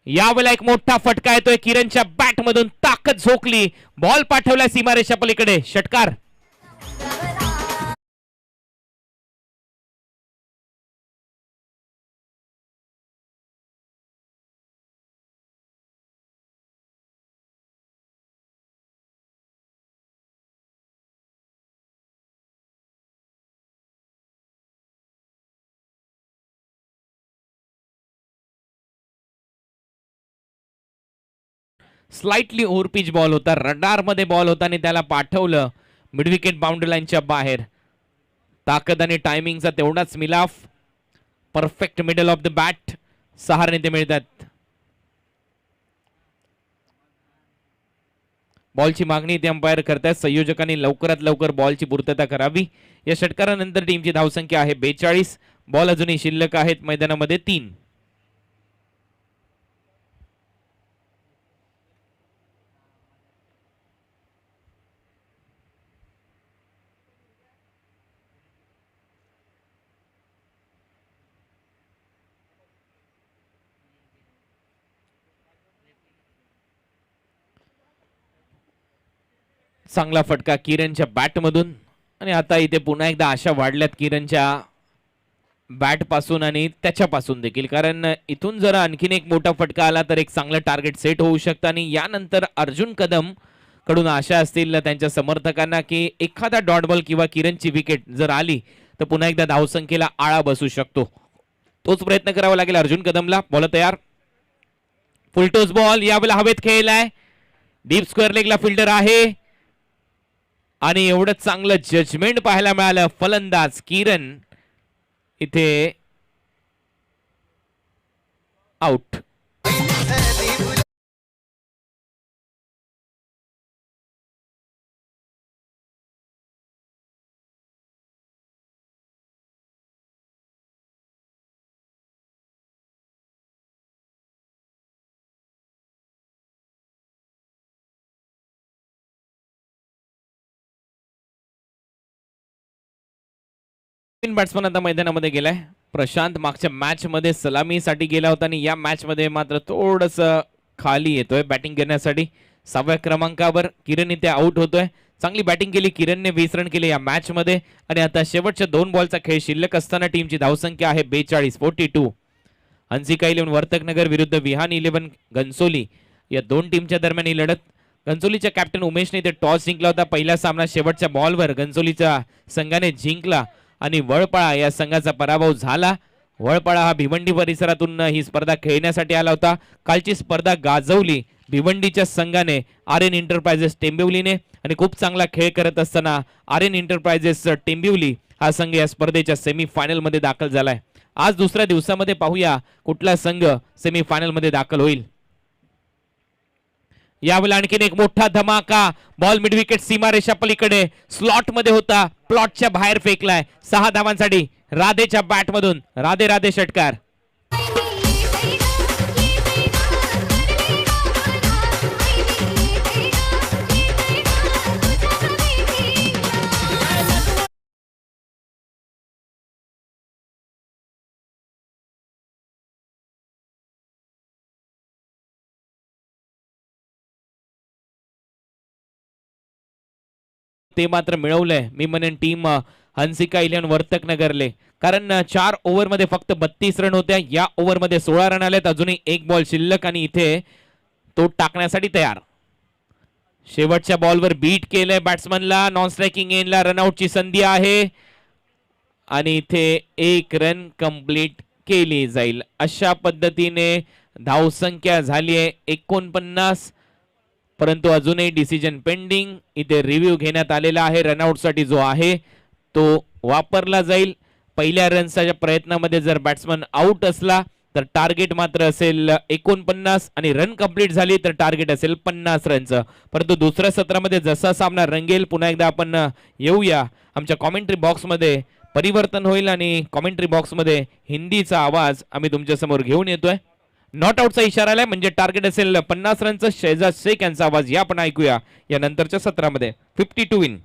यावेळेला एक मोठा फटका येतोय किरणच्या बॅट मधून. ताकद झोकली, बॉल पाठवला सीमारेषा पलीकडे. षटकार. स्लाइटली ओव्हर पिच बॉल होता, रडार मध्ये बॉल होता आणि त्याला पाठवलं मिड विकेट बाउंड्री लाईनच्या बाहेर. ताकद आणि टायमिंगचा तेवढाच मिलाफ. Perfect middle of the bat. 6 run मिळतात. बॉलची मागणी इथे अंपायर करतायत. संयोजकांनी लवकरात लवकर बॉलची पूर्तता करावी. या षटकारानंतर टीमची धावसंख्या आहे 42. बॉल अजूनही शिल्लक आहेत मैदानामध्ये 3. चांगला फटका किरणच्या बॅटमधून आणि आता इथे पुन्हा एकदा आशा वाढल्यात किरणच्या बॅट पासून आणि त्याच्यापासून देखील, कारण इथून जर आणखीन एक मोठा फटका आला तर एक चांगलं टार्गेट सेट होऊ शकतं आणि यानंतर अर्जुन कदम कडून आशा असतील त्यांच्या समर्थकांना की एखादा डॉट बॉल किंवा किरणची विकेट जर आली तर पुन्हा एकदा धावसंख्येला आळा बसू शकतो. तोच प्रयत्न करावा लागेल अर्जुन कदमला. बॉल तयार, फुलटोस बॉल यावेळेला हवेत खेळलाय, डीप स्क्वेअर लेगला फिल्डर आहे आणि एवढं चांगलं जजमेंट पाहायला मिळालं. फलंदाज किरण इथे आउट. बॅट्समन आता मैदानामध्ये गेलाय. प्रशांत मागच्या मॅच मध्ये सलामीसाठी गेला होता आणि या मॅच मध्ये मात्र थोडस खाली येतोय बॅटिंग करण्यासाठी. 6व्या क्रमांकावर किरण इथे आउट होतोय. चांगली बॅटिंग केली किरणने, 20 रन केले या मॅच मध्ये आणि आता शेवटच्या 2 बॉलचा खेळ शिल्लक असताना टीमची धावसंख्या आहे 42, 42. हंसिका 11 वर्तकनगर विरुद्ध विहान 11 घनसोली या दोन टीमच्या दरम्यान ही लढत. घनसोलीच्या कॅप्टन उमेशने इथे टॉस जिंकला होता. पहिला सामना शेवटच्या बॉलवर घनसोलीच्या संघाने जिंकला आणि वळपाळा या संघाचा पराभव झाला. वळपाळा हा भिवंडी परिसरातून ही स्पर्धा खेळण्यासाठी आला होता. कालची स्पर्धा गाजवली भिवंडीच्या संघाने आर एन एंटरप्राइजेस टेंबिवलीने आणि खूप चांगला खेळ करत असताना आर एन एंटरप्राइजेस टेंबिवली हा संघ या स्पर्धेच्या सेमीफायनल मध्ये दाखल झालाय. आज दुसऱ्या दिवसामध्ये पाहूया कुठला संघ सेमीफायनल मध्ये दाखल होईल. यावेळेला आणखीन एक मोठा धमाका, बॉल मिड विकेट सीमारेषा पलीकडे स्लॉट मध्ये होता, प्लॉटच्या बाहेर फेकलाय. 6 धावांसाठी राधेच्या बॅट मधून राधे राधे षटकार. ते मात्र मिळवलंय मी म्हणेन टीम हंसिका 11 वर्तक नगरले, कारण 4 ओव्हर मध्ये फक्त 32 रन होत्या. या ओव्हर मध्ये 16 रन आलेत. अजूनही एक बॉल शिल्लक आणि इथे तो टाकण्यासाठी तयार. शेवटच्या बॉलवर बीट केलंय बॅट्समनला. नॉन स्ट्रायकिंग एंडला रनआउटची संधी आहे आणि इथे 1 रन कंप्लीट केली जाईल. अशा पद्धतीने धावसंख्या झाली आहे 49, परंतु अजूनही डिसिजन पेंडिंग. इथे रिव्ह्यू घेण्यात आलेला आहे. रनआउट साठी जो आहे तो वापरला जाईल. पहिल्या रनच्या प्रयत्नामध्ये जर बॅट्समन आउट असला तर टार्गेट मात्र असेल 49 आणि रन कंप्लीट झाली तर टार्गेट असेल 50 रनचं. परंतु दुसऱ्या सत्रामध्ये जसा सामना रंगेल पुन्हा एकदा आपण येऊया. आमच्या कॉमेंट्री बॉक्समध्ये परिवर्तन होईल आणि कॉमेंट्री बॉक्समध्ये हिंदीचा आवाज आम्ही तुमच्या समोर घेऊन येतोय. नॉट आउटचा इशारा आलाय म्हणजे टार्गेट असेल 50 रनचं. शहजाद शेख यांचा आवाज या आपण ऐकूया या नंतरच्या सत्रामध्ये. 52 इन.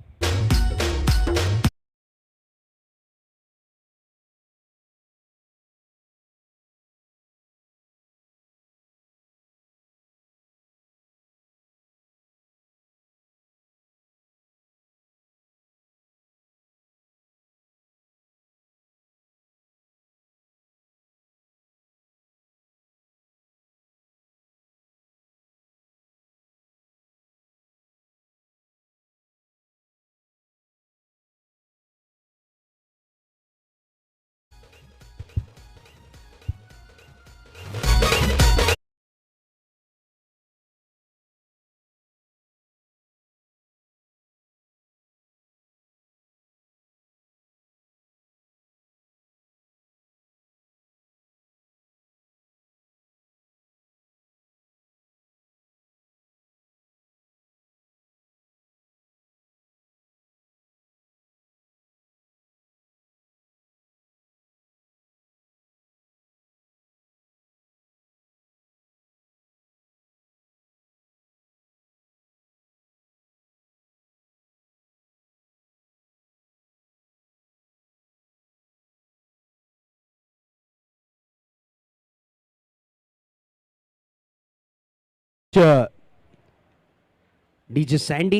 DJ Sandy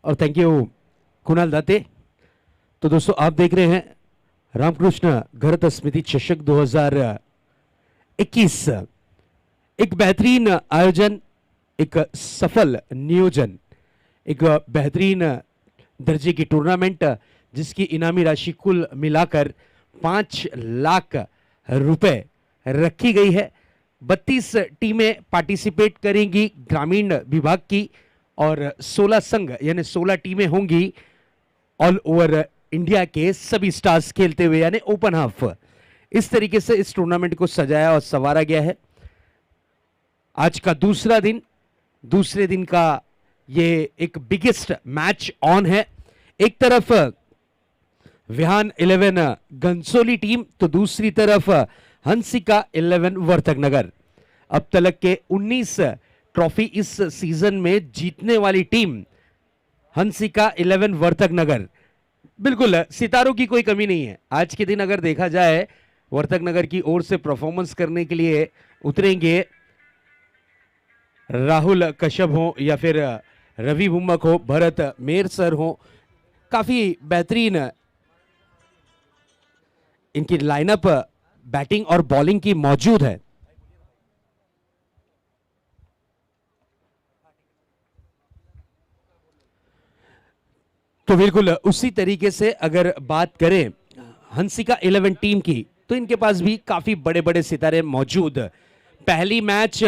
और थैंक यू कुणाल दाते। तो दोस्तों आप देख रहे हैं रामकृष्ण घरत स्मृति चषक 2021, एक बेहतरीन आयोजन, एक सफल नियोजन, एक बेहतरीन दर्जे की टूर्नामेंट जिसकी इनामी राशि कुल मिलाकर 5 लाख रुपए रखी गई है। 32 टीमें पार्टिसिपेट करेंगी ग्रामीण विभाग की और 16 संघ यानी 16 टीमें होंगी ऑल ओवर इंडिया के सभी स्टार्स खेलते हुए यानी ओपन हाफ। इस तरीके से इस टूर्नामेंट को सजाया और संवारा गया है। आज का दूसरा दिन, दूसरे दिन का ये एक बिगेस्ट मैच ऑन है। एक तरफ विहान 11 घनसोली टीम तो दूसरी तरफ हंसिका 11 वर्तक नगर। अब तक के 19 ट्रॉफी इस सीजन में जीतने वाली टीम हंसिका 11 वर्तक नगर। बिल्कुल सितारों की कोई कमी नहीं है। आज के दिन अगर देखा जाए वर्तक नगर की ओर से परफॉर्मेंस करने के लिए उतरेंगे राहुल कश्यप हो या फिर रवि बुम्मक हो, भरत मेर सर हो। काफी बेहतरीन इनकी लाइनअप बैटिंग और बॉलिंग की मौजूद है। तो बिल्कुल उसी तरीके से अगर बात करें हंसिका 11 टीम की तो इनके पास भी काफी बड़े बड़े सितारे मौजूद। पहली मैच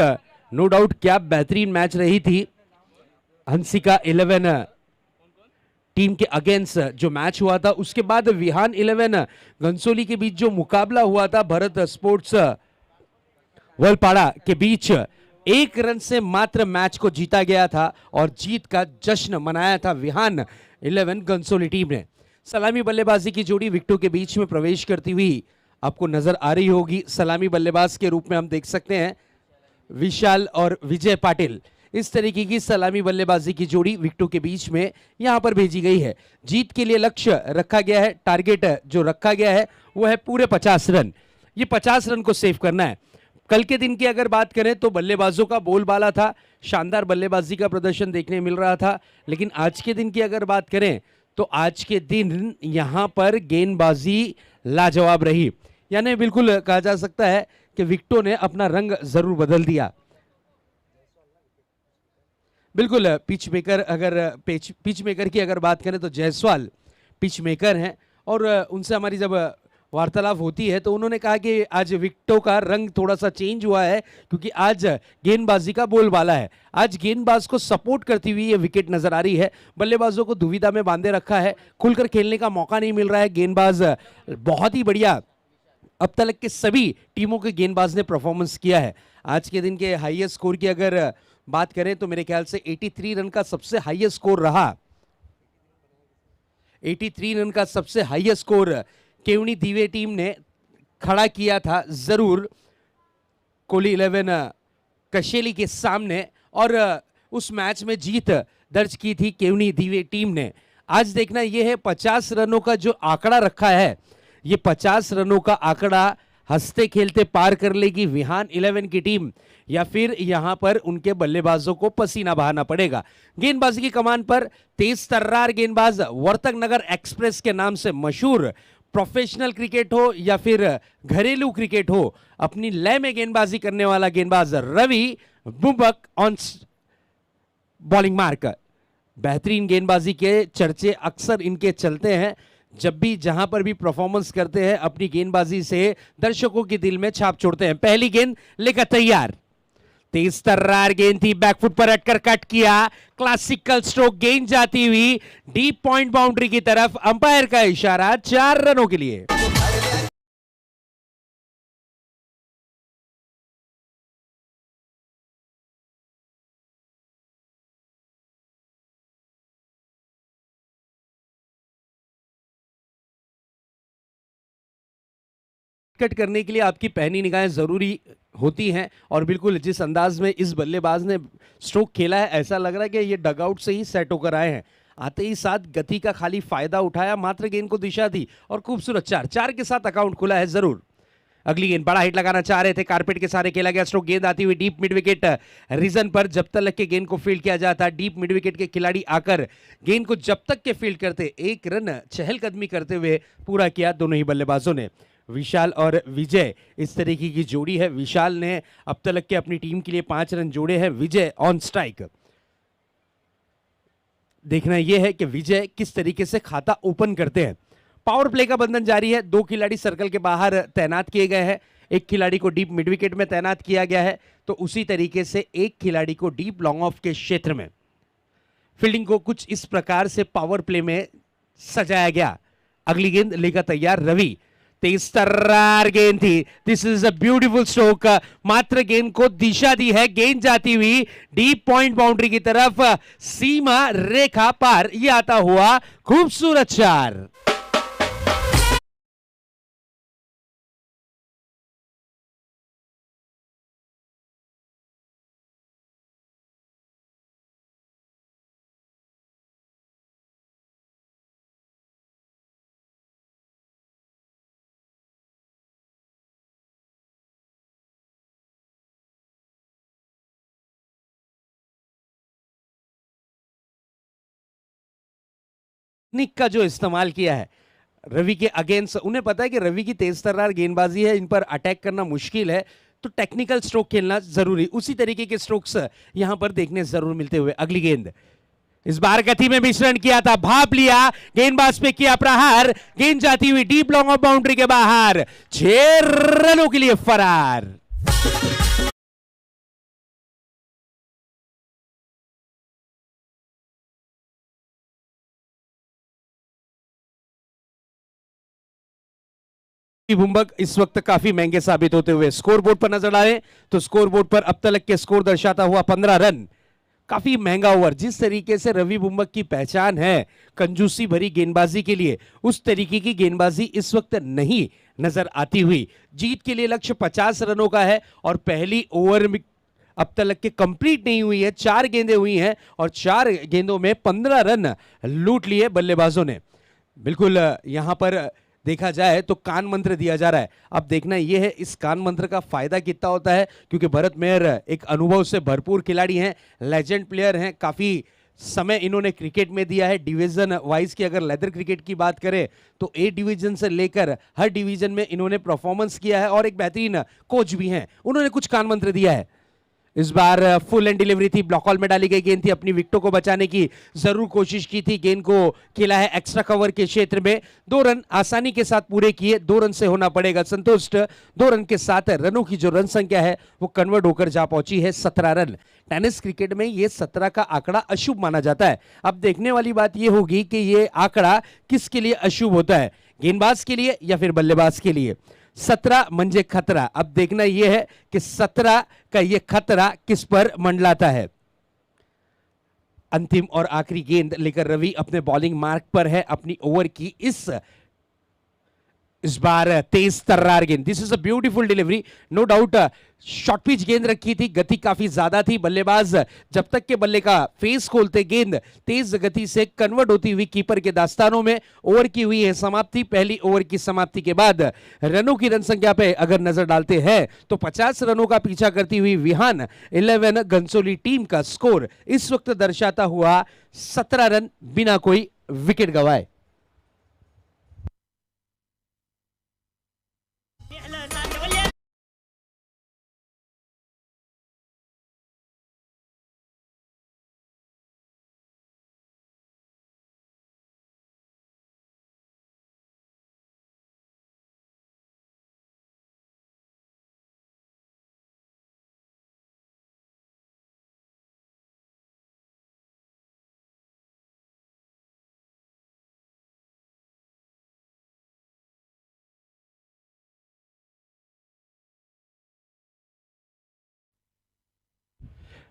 नो डाउट क्या बेहतरीन मैच रही थी। हंसिका 11 टीम के अगेंस्ट जो मैच हुआ था, उसके बाद विहान 11 घनसोली के बीच जो मुकाबला हुआ था भरत स्पोर्ट्स वलपाड़ा के बीच, 1 रन से मात्र मैच को जीता गया था और जीत का जश्न मनाया था विहान 11 घनसोली टीम ने। सलामी बल्लेबाजी की जोड़ी विकेटों के बीच में प्रवेश करती हुई आपको नजर आ रही होगी। सलामी बल्लेबाज के रूप में हम देख सकते हैं विशाल और विजय पाटिल। इस तरीके की सलामी बल्लेबाजी की जोड़ी विकेटों के बीच में यहां पर भेजी गई है। जीत के लिए लक्ष्य रखा गया है, टारगेट जो रखा गया है वो है पूरे 50 रन। ये 50 रन को सेव करना है। कल के दिन की अगर बात करें तो बल्लेबाजों का बोलबाला था, शानदार बल्लेबाजी का प्रदर्शन देखने मिल रहा था। लेकिन आज के दिन की अगर बात करें तो आज के दिन यहां पर गेंदबाजी लाजवाब रही, यानी बिल्कुल कहा जा सकता है कि विकेटों ने अपना रंग जरूर बदल दिया। बिल्कुल पिच मेकर, अगर पिच मेकर की अगर बात करें तो जायसवाल पिच मेकर हैं और उनसे हमारी जब वार्तालाप होती है तो उन्होंने कहा कि आज विकेटों का रंग थोड़ा सा चेंज हुआ है क्योंकि आज गेंदबाजी का बोलबाला है। आज गेंदबाज को सपोर्ट करती हुई ये विकेट नजर आ रही है। बल्लेबाजों को दुविधा में बांधे रखा है, खुलकर खेलने का मौका नहीं मिल रहा है। गेंदबाज बहुत ही बढ़िया अब तक के सभी टीमों के गेंदबाज ने परफॉर्मेंस किया है। आज के दिन के हाईएस्ट स्कोर की अगर बात करें तो मेरे ख्याल से 83 रन का सबसे हाईएस्ट स्कोर रहा। 83 रन का सबसे हाईएस्ट स्कोर केवनी दीवे टीम ने खड़ा किया था जरूर कोहली 11 कशेली के सामने, और उस मैच में जीत दर्ज की थी केवनी दीवे टीम ने। आज देखना यह है 50 रनों का जो आंकड़ा रखा है, ये 50 रनों का आंकड़ा हंसते खेलते पार कर लेगी विहान 11 की टीम या फिर यहां पर उनके बल्लेबाजों को पसीना बहाना पड़ेगा। गेंदबाजी की कमान पर तेज तर्रार गेंदबाज, वर्तक नगर एक्सप्रेस के नाम से मशहूर, प्रोफेशनल क्रिकेट हो या फिर घरेलू क्रिकेट हो, अपनी लय में गेंदबाजी करने वाला गेंदबाज रवि बुम्बक ऑन बॉलिंग मार्क। बेहतरीन गेंदबाजी के चर्चे अक्सर इनके चलते हैं। जब भी जहां पर भी परफॉर्मेंस करते हैं अपनी गेंदबाजी से दर्शकों के दिल में छाप छोड़ते हैं। पहली गेंद लेकर तैयार, तेज तर्रार गेंद थी, बैकफुट पर अटकर कट किया, क्लासिकल स्ट्रोक, गेंद जाती हुई डीप पॉइंट बाउंड्री की तरफ, अंपायर का इशारा 4 रनों के लिए। कट करने के लिए आपकी पहनी निगाहें जरूरी होती हैं और बिल्कुल जिस अंदाज में इस बल्लेबाज ने स्ट्रोक खेला है ऐसा लग रहा है कि ये डगआउट से ही सेट होकर आए हैं। आते ही साथ गति का खाली फायदा उठाया, मात्र गेंद को दिशा दी और खूबसूरत 4 के साथ अकाउंट खुला है जरूर। अगली गेंद बड़ा हिट लगाना चाह रहे थे, कारपेट के सारे खेला गया स्ट्रोक, गेंद आती हुई डीप मिड विकेट रीजन पर। जब तक के गेंद को फील्ड किया जाता, डीप मिड विकेट के खिलाड़ी आकर गेंद को जब तक के फील्ड करते, 1 रन चहलकदमी करते हुए पूरा किया दोनों ही बल्लेबाजों ने। विशाल और विजय इस तरीके की जोड़ी है। विशाल ने अब तक के अपनी टीम के लिए 5 रन जोड़े हैं, विजय ऑन स्ट्राइक। देखना यह है कि विजय किस तरीके से खाता ओपन करते हैं। पावर प्ले का बंधन जारी है, 2 खिलाड़ी सर्कल के बाहर तैनात किए गए हैं, 1 खिलाड़ी को डीप मिड विकेट में तैनात किया गया है, तो उसी तरीके से 1 खिलाड़ी को डीप लॉन्ग ऑफ के क्षेत्र में। फील्डिंग को कुछ इस प्रकार से पावर प्ले में सजाया गया। अगली गेंद लेकर तैयार रवि, तेज तर्रार गेंद थी, दिस इज अ ब्यूटीफुल स्ट्रोक। मात्र गेंद को दिशा दी है, गेंद जाती हुई डीप पॉइंट बाउंड्री की तरफ, सीमा रेखा पार, ये आता हुआ खूबसूरत 4। टेक्निक का जो इस्तेमाल किया है रवि के अगेंस्ट, उन्हें पता है कि रवि की तेज तर्रार गेंदबाजी है, इन पर अटैक करना मुश्किल है, तो टेक्निकल स्ट्रोक खेलना जरूरी। उसी तरीके के स्ट्रोक्स यहां पर देखने जरूर मिलते हुए। अगली गेंद इस बार गति में मिश्रण किया था, भाप लिया, गेंदबाज पे किया प्रहार, गेंद जाती हुई डीप लॉन्ग ऑफ बाउंड्री के बाहर, 6 रनों के लिए फरार। बुम्बक इस वक्त काफी महंगे साबित होते हुए। स्कोरबोर्ड पर नजर आए तो स्कोरबोर्ड पर अब तक के स्कोर दर्शाता हुआ 15 रन, काफी महंगा ओवर। जिस तरीके से रवि बुम्बक की पहचान है कंजूसी भरी गेंदबाजी के लिए, उस तरीके की गेंदबाजी इस वक्त नहीं नजर आती हुई। जीत के लिए लक्ष्य 50 रनों का है और पहली ओवर में अब तक के कंप्लीट नहीं हुई है, 4 गेंदें हुई हैं और 4 गेंदों में 15 रन लूट लिए बल्लेबाजों ने। बिल्कुल यहां पर देखा जाए तो कान मंत्र दिया जा रहा है। अब देखना यह है इस कान मंत्र का फायदा कितना होता है, क्योंकि भरत मेहर एक अनुभव से भरपूर खिलाड़ी हैं, लेजेंड प्लेयर हैं, काफी समय इन्होंने क्रिकेट में दिया है। डिवीजन वाइज की अगर लेदर क्रिकेट की बात करें तो ए डिवीजन से लेकर हर डिवीजन में इन्होंने परफॉर्मेंस किया है और एक बेहतरीन कोच भी हैं। उन्होंने कुछ कान मंत्र दिया है। इस बार फुल एंड डिलीवरी थी, ब्लॉक हॉल में डाली गई गेंद थी, अपनी विकेटों को बचाने की जरूर कोशिश की थी, गेंद को खेला है एक्स्ट्रा कवर के क्षेत्र में। 2 रन आसानी के साथ पूरे किए, 2 रन से होना पड़ेगा संतुष्ट। 2 रन के साथ रनों की जो रन संख्या है वो कन्वर्ट होकर जा पहुंची है 17 रन। टेनिस क्रिकेट में ये 17 का आंकड़ा अशुभ माना जाता है। अब देखने वाली बात ये होगी कि ये आंकड़ा किसके लिए अशुभ होता है, गेंदबाज के लिए या फिर बल्लेबाज के लिए। 17 म्हणजे खतरा। अब देखना यह है कि 17 का यह खतरा किस पर मंडलाता है। अंतिम और आखिरी गेंद लेकर रवि अपने बॉलिंग मार्क पर है अपनी ओवर की। इस बार तेज तर्रार गेंद, this is a beautiful delivery, no doubt. Short pitch गेंद रखी थी, गति काफी ज्यादा थी। बल्लेबाज जब तक के बल्ले का फेस खोलते गेंद तेज गति से कन्वर्ट होती हुई कीपर के दास्तानों में। ओवर की हुई है समाप्ति। पहली ओवर की समाप्ति के बाद रनों की रन संख्या पे अगर नजर डालते हैं तो 50 रनों का पीछा करती हुई विहान 11 घनसोली टीम का स्कोर इस वक्त दर्शाता हुआ 17 रन बिना कोई विकेट गंवाए।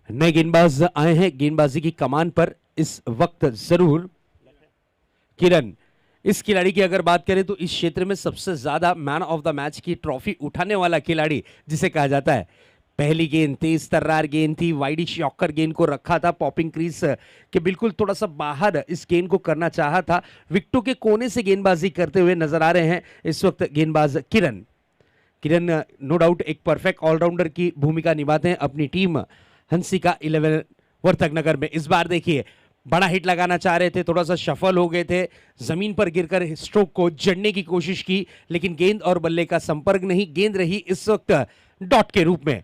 नए गेंदबाज आए हैं गेंदबाजी की कमान पर इस वक्त जरूर। किरण, इस खिलाड़ी की अगर बात करें तो इस क्षेत्र में सबसे ज्यादा मैन ऑफ द मैच की ट्रॉफी उठाने वाला खिलाड़ी जिसे कहा जाता है। पहली गेंद तेज तर्रार गेंद थी, वाइडी शॉकर गेंद को रखा था पॉपिंग क्रीज के बिल्कुल थोड़ा सा बाहर इस गेंद को करना चाहा था। विकेटों के कोने से गेंदबाजी करते हुए नजर आ रहे हैं इस वक्त गेंदबाज किरण। किरण नो डाउट एक परफेक्ट ऑलराउंडर की भूमिका निभाते हैं अपनी टीम हंसिका 11 वर्तकनगर में। इस बार देखिए बड़ा हिट लगाना चाह रहे थे, थोड़ा सा सफल हो गए थे, जमीन पर गिरकर स्ट्रोक को जड़ने की कोशिश की, लेकिन गेंद और बल्ले का संपर्क नहीं, गेंद रही इस वक्त डॉट के रूप में।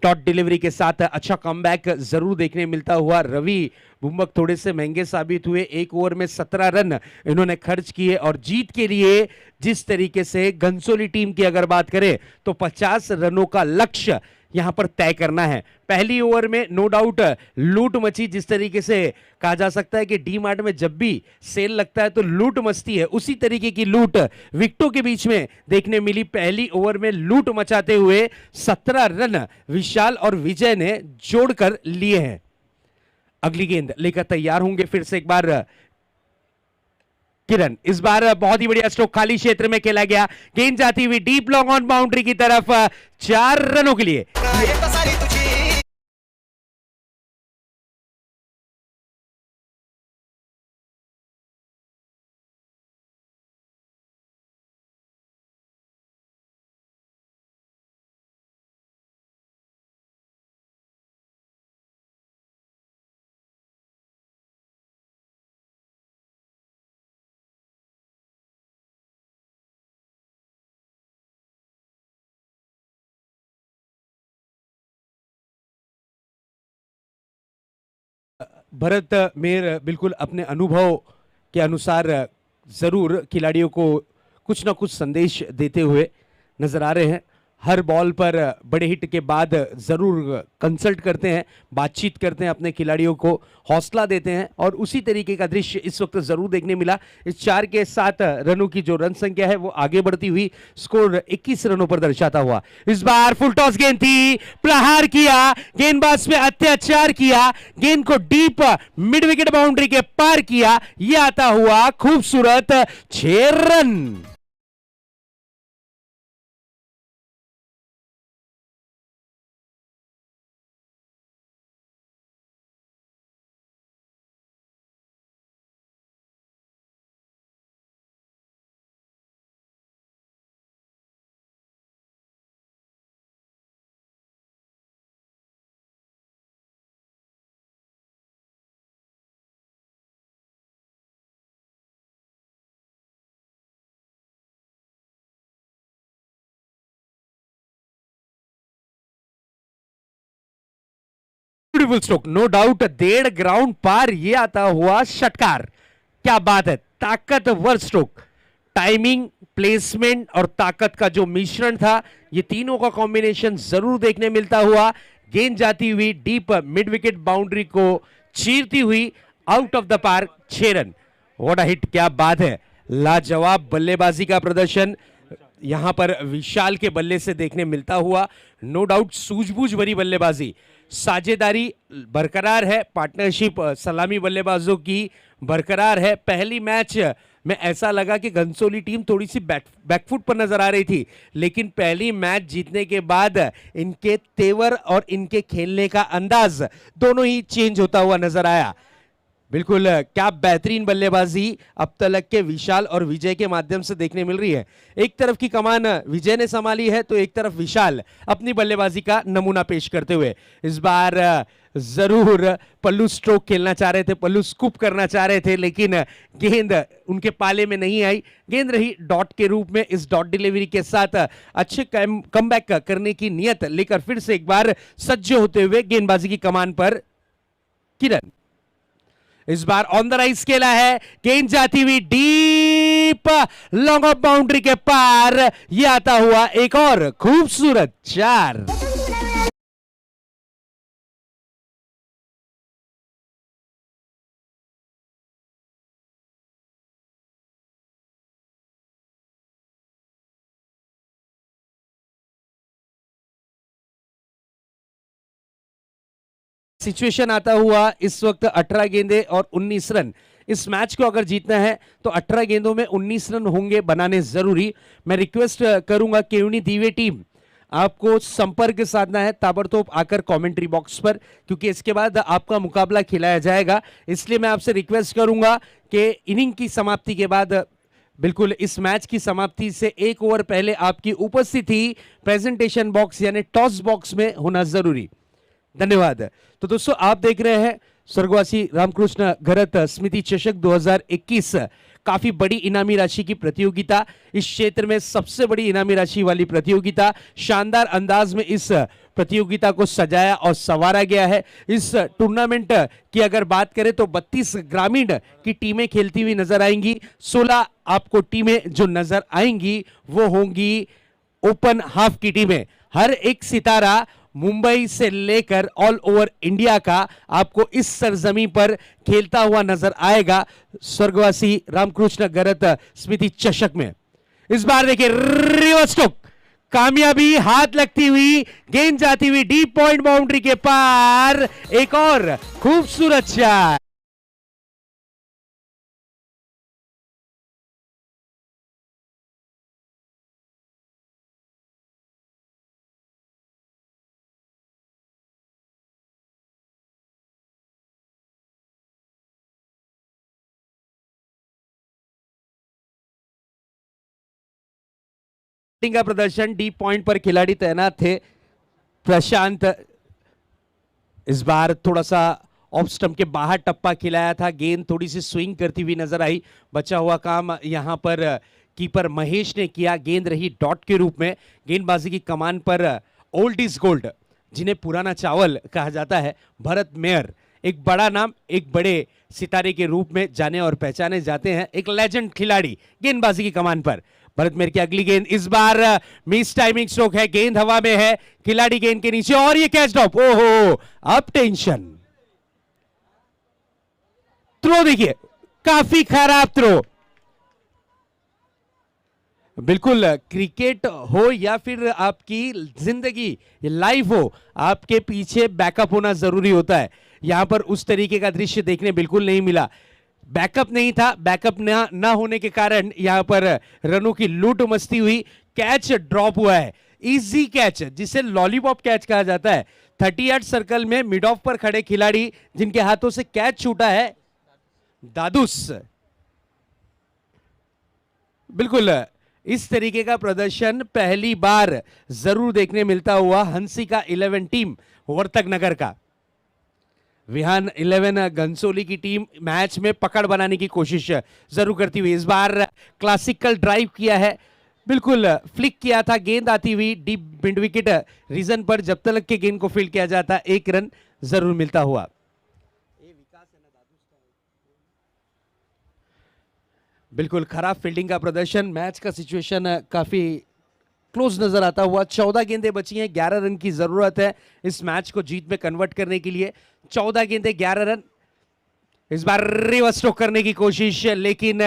डॉट डिलीवरी के साथ अच्छा कमबैक जरूर देखने मिलता हुआ। रवि बुम्बक थोड़े से महंगे साबित हुए, एक ओवर में 17 रन इन्होंने खर्च किए और जीत के लिए जिस तरीके से घनसोली टीम की अगर बात करें तो 50 रनों का लक्ष्य यहां पर तय करना है। पहली ओवर में नो डाउट लूट मची, जिस तरीके से कहा जा सकता है कि डी मार्ट में जब भी सेल लगता है तो लूट मचती है, उसी तरीके की लूट विकेटों के बीच में देखने मिली। पहली ओवर में लूट मचाते हुए 17 रन विशाल और विजय ने जोड़कर लिए हैं। अगली गेंद लेकर तैयार होंगे फिर से एक बार किरण। इस बार बहुत ही बढ़िया स्ट्रोक खाली क्षेत्र में खेला गया, गेंद जाती हुई डीप लॉन्ग ऑन बाउंड्री की तरफ 4 रनों के लिए। भरत मेहर बिल्कुल अपने अनुभव के अनुसार जरूर खिलाड़ियों को कुछ ना कुछ संदेश देते हुए नजर आ रहे हैं। हर बॉल पर बड़े हिट के बाद जरूर कंसल्ट करते हैं, बातचीत करते हैं, अपने खिलाड़ियों को हौसला देते हैं और उसी तरीके का दृश्य इस वक्त जरूर देखने मिला। इस 4 के 7 रनों की जो रन संख्या है वो आगे बढ़ती हुई स्कोर 21 रनों पर दर्शाता हुआ। इस बार फुल टॉस गेंद थी, प्रहार किया, गेंदबाज पे अत्याचार किया, गेंद को डीप मिड विकेट बाउंड्री के पार किया, यह आता हुआ खूबसूरत 6 run. Beautiful stroke, no doubt 1.5 ground पार, ये आता हुआ षटकार। क्या बात है, ताकतवर स्ट्रोक, टाइमिंग, प्लेसमेंट और ताकत का जो मिश्रण था, ये तीनों का कॉम्बिनेशन जरूर देखने मिलता हुआ। गेंद जाती हुई डीप मिड विकेट बाउंड्री को चीरती हुई out of the park, 6 run. What a hit, क्या बात है, लाजवाब बल्लेबाजी का प्रदर्शन यहां पर विशाल के बल्ले से देखने मिलता हुआ। नो डाउट सूझबूझ भरी बल्लेबाजी, साझेदारी बरकरार है, पार्टनरशिप सलामी बल्लेबाजों की बरकरार है। पहली मैच में ऐसा लगा कि घनसोली टीम थोड़ी सी बैकफुट पर नजर आ रही थी, लेकिन पहली मैच जीतने के बाद इनके तेवर और इनके खेलने का अंदाज दोनों ही चेंज होता हुआ नजर आया। बिल्कुल क्या बेहतरीन बल्लेबाजी अब तक के विशाल और विजय के माध्यम से देखने मिल रही है। एक तरफ की कमान विजय ने संभाली है तो एक तरफ विशाल अपनी बल्लेबाजी का नमूना पेश करते हुए इस बार जरूर पल्लू स्ट्रोक खेलना चाह रहे थे, पल्लू स्कूप करना चाह रहे थे, लेकिन गेंद उनके पाले में नहीं आई। गेंद रही डॉट के रूप में। इस डॉट डिलीवरी के साथ अच्छे कमबैक करने की नियत लेकर फिर से एक बार सज्ज होते हुए गेंदबाजी की कमान पर किरण। इस बार ऑन द राइज खेला है, गेंद जाती हुई डीप लॉन्ग ऑफ बाउंड्री के पार, यह आता हुआ एक और खूबसूरत 4। सिचुएशन आता हुआ इस वक्त 18 गेंदें और 19 रन। इस मैच को अगर जीतना है तो 18 गेंदों में 19 रन होंगे बनाने जरूरी। मैं रिक्वेस्ट करूंगा केवनी दीवे टीम, आपको संपर्क साधना है ताबड़तोड़ आकर कमेंट्री बॉक्स पर, क्योंकि इसके बाद आपका मुकाबला खिलाया जाएगा। इसलिए मैं आपसे रिक्वेस्ट करूंगा कि इनिंग की समाप्ति के बाद बिल्कुल इस मैच की समाप्ति से एक ओवर पहले आपकी उपस्थिति प्रेजेंटेशन बॉक्स यानी टॉस बॉक्स में होना जरूरी। धन्यवाद। तो दोस्तों आप देख रहे हैं स्वर्गवासी रामकृष्ण घरत स्मृति चषक 2021, काफी बड़ी इनामी राशि की प्रतियोगिता, इस क्षेत्र में सबसे बड़ी इनामी राशि वाली प्रतियोगिता। शानदार अंदाज में इस प्रतियोगिता को सजाया और संवारा गया है। इस टूर्नामेंट की अगर बात करें तो 32 ग्रामीण की टीमें खेलती हुई नजर आएंगी। 16 आपको टीमें जो नजर आएंगी वो होंगी ओपन हाफ की टीमें। हर एक सितारा मुंबई से लेकर ऑल ओवर इंडिया का आपको इस सरजमी पर खेलता हुआ नजर आएगा स्वर्गवासी रामकृष्ण घरत स्मृति चषक में। इस बार देखिए रिवर्स स्ट्रोक, कामयाबी, हाथ लगती हुई, गेंद जाती हुई डीप पॉइंट बाउंड्री के पार, एक और खूबसूरत शॉट। का प्रदर्शन, डीप पॉइंट पर खिलाड़ी तैनात थे प्रशांत। इस बार थोड़ा सा ऑफ स्टंप के बाहर टप्पा खिलाया था, गेंद थोड़ी सी स्विंग करती हुई नजर आई। बचा हुआ काम यहां पर कीपर महेश ने किया। गेंद रही डॉट के रूप में। गेंदबाजी की कमान पर ओल्ड इज गोल्ड, जिन्हें पुराना चावल कहा जाता है, भरत मेयर, एक बड़ा नाम, एक बड़े सितारे के रूप में जाने और पहचाने जाते हैं, एक लेजेंड खिलाड़ी गेंदबाजी की कमान पर। भरत मेयर की अगली गेंद, इस बार मिस टाइमिंग स्ट्रोक है, गेंद हवा में है, खिलाड़ी गेंद के नीचे और ये कैच ड्रॉप। ओहो, अब टेंशन। थ्रो देखिए, काफी खराब थ्रो। बिल्कुल क्रिकेट हो या फिर आपकी जिंदगी लाइफ हो, आपके पीछे बैकअप होना जरूरी होता है। यहां पर उस तरीके का दृश्य देखने बिल्कुल नहीं मिला। बैकअप नहीं था, बैकअप ना होने के कारण यहां पर रनों की लूट मस्ती हुई, कैच ड्रॉप हुआ है। इजी कैच, जिसे लॉलीपॉप कैच कहा जाता है। 30 यार्ड सर्कल में मिड ऑफ पर खड़े खिलाड़ी जिनके हाथों से कैच छूटा है, दादुस। बिल्कुल इस तरीके का प्रदर्शन पहली बार जरूर देखने मिलता हुआ हंसिका 11 टीम वर्तक नगर का। विहान 11 घनसोली की टीम मैच में पकड़ बनाने की कोशिश जरूर करती हुई। इस बार क्लासिकल ड्राइव किया है, बिल्कुल फ्लिक किया था, गेंद आती हुई डीप मिड विकेट रीजन पर। जब तक के गेंद को फील्ड किया जाता, एक रन जरूर मिलता हुआ। बिल्कुल खराब फील्डिंग का प्रदर्शन, मैच का सिचुएशन काफी क्लोज नजर आता हुआ। 14 गेंदें बची हैं, 11 रन की जरूरत है इस मैच को जीत में कन्वर्ट करने के लिए। 14 गेंदें 11 रन। इस बार रिवर्स स्ट्रोक करने की कोशिश, लेकिन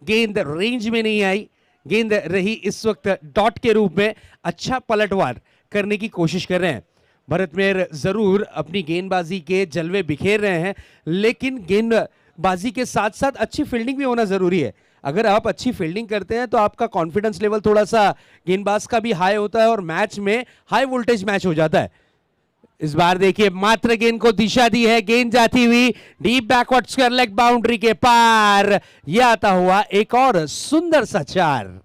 गेंद रेंज में नहीं आई। गेंद रही इस वक्त डॉट के रूप में। अच्छा पलटवार करने की कोशिश कर रहे हैं भरत मेयर, जरूर अपनी गेंदबाजी के जलवे बिखेर रहे हैं, लेकिन गेंदबाजी के साथ साथ अच्छी फील्डिंग भी होना जरूरी है। अगर आप अच्छी फील्डिंग करते हैं तो आपका कॉन्फिडेंस लेवल थोड़ा सा गेंदबाज का भी हाई होता है और मैच में हाई वोल्टेज मैच हो जाता है। इस बार देखिए मात्र गेंद को दिशा दी है, गेंद जाती हुई deep backward square leg boundary के पार, यह आता हुआ एक और सुंदर सा चार।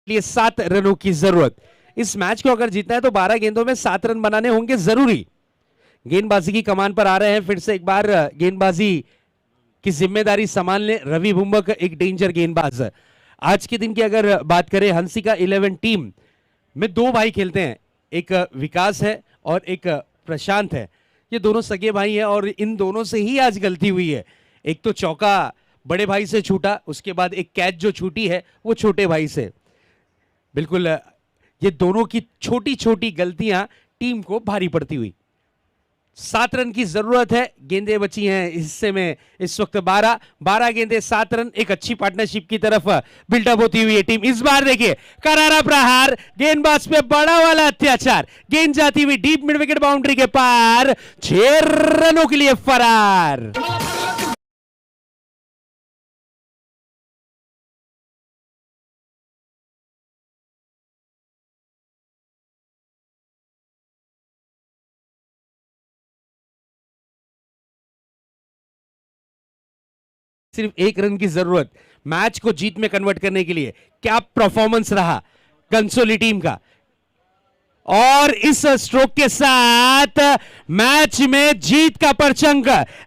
लिए 7 रनों की जरूरत। इस मैच को अगर जीतना है तो 12 गेंदों में 7 रन बनाने होंगे जरूरी। गेंदबाजी की कमान पर आ रहे हैं फिर से एक बार, गेंदबाजी की जिम्मेदारी संभाल ले रवि भुम्बक, एक डेंजर गेंदबाज। आज के दिन की अगर बात करें हंसिका 11 टीम में 2 भाई खेलते हैं, एक विकास है और एक प्रशांत है। ये दोनों सगे भाई हैं और इन दोनों से ही आज गलती हुई है। एक तो चौका बड़े भाई से छूटा, उसके बाद एक कैच जो छूटी है वो छोटे भाई से। बिल्कुल ये दोनों की छोटी छोटी गलतियां टीम को भारी पड़ती हुई। 7 रन की जरूरत है। गेंदें बची हैं इस हिस्से में इस वक्त 12 गेंदें 7 रन। एक अच्छी पार्टनरशिप की तरफ बिल्डअप होती हुई है टीम। इस बार देखिए करारा प्रहार, गेंदबाज पे बड़ा वाला अत्याचार, गेंद जाती हुई डीप मिड विकेट बाउंड्री के पार, 6 रनों के लिए फरार। सिर्फ 1 रन की जरूरत मैच को जीत में कन्वर्ट करने के लिए। क्या परफॉर्मेंस रहा कंसोली टीम का, और इस स्ट्रोक के साथ मैच में जीत का परचम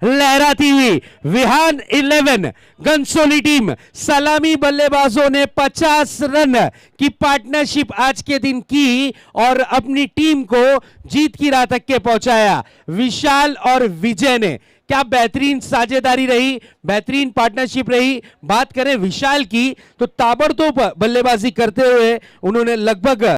लहराती हुई विहान 11 गंसोली टीम। सलामी बल्लेबाजों ने 50 रन की पार्टनरशिप आज के दिन की और अपनी टीम को जीत की राह तक के पहुंचाया। विशाल और विजय ने क्या बेहतरीन साझेदारी रही, बेहतरीन पार्टनरशिप रही। बात करें विशाल की तो ताबड़तोड़ बल्लेबाजी करते हुए उन्होंने लगभग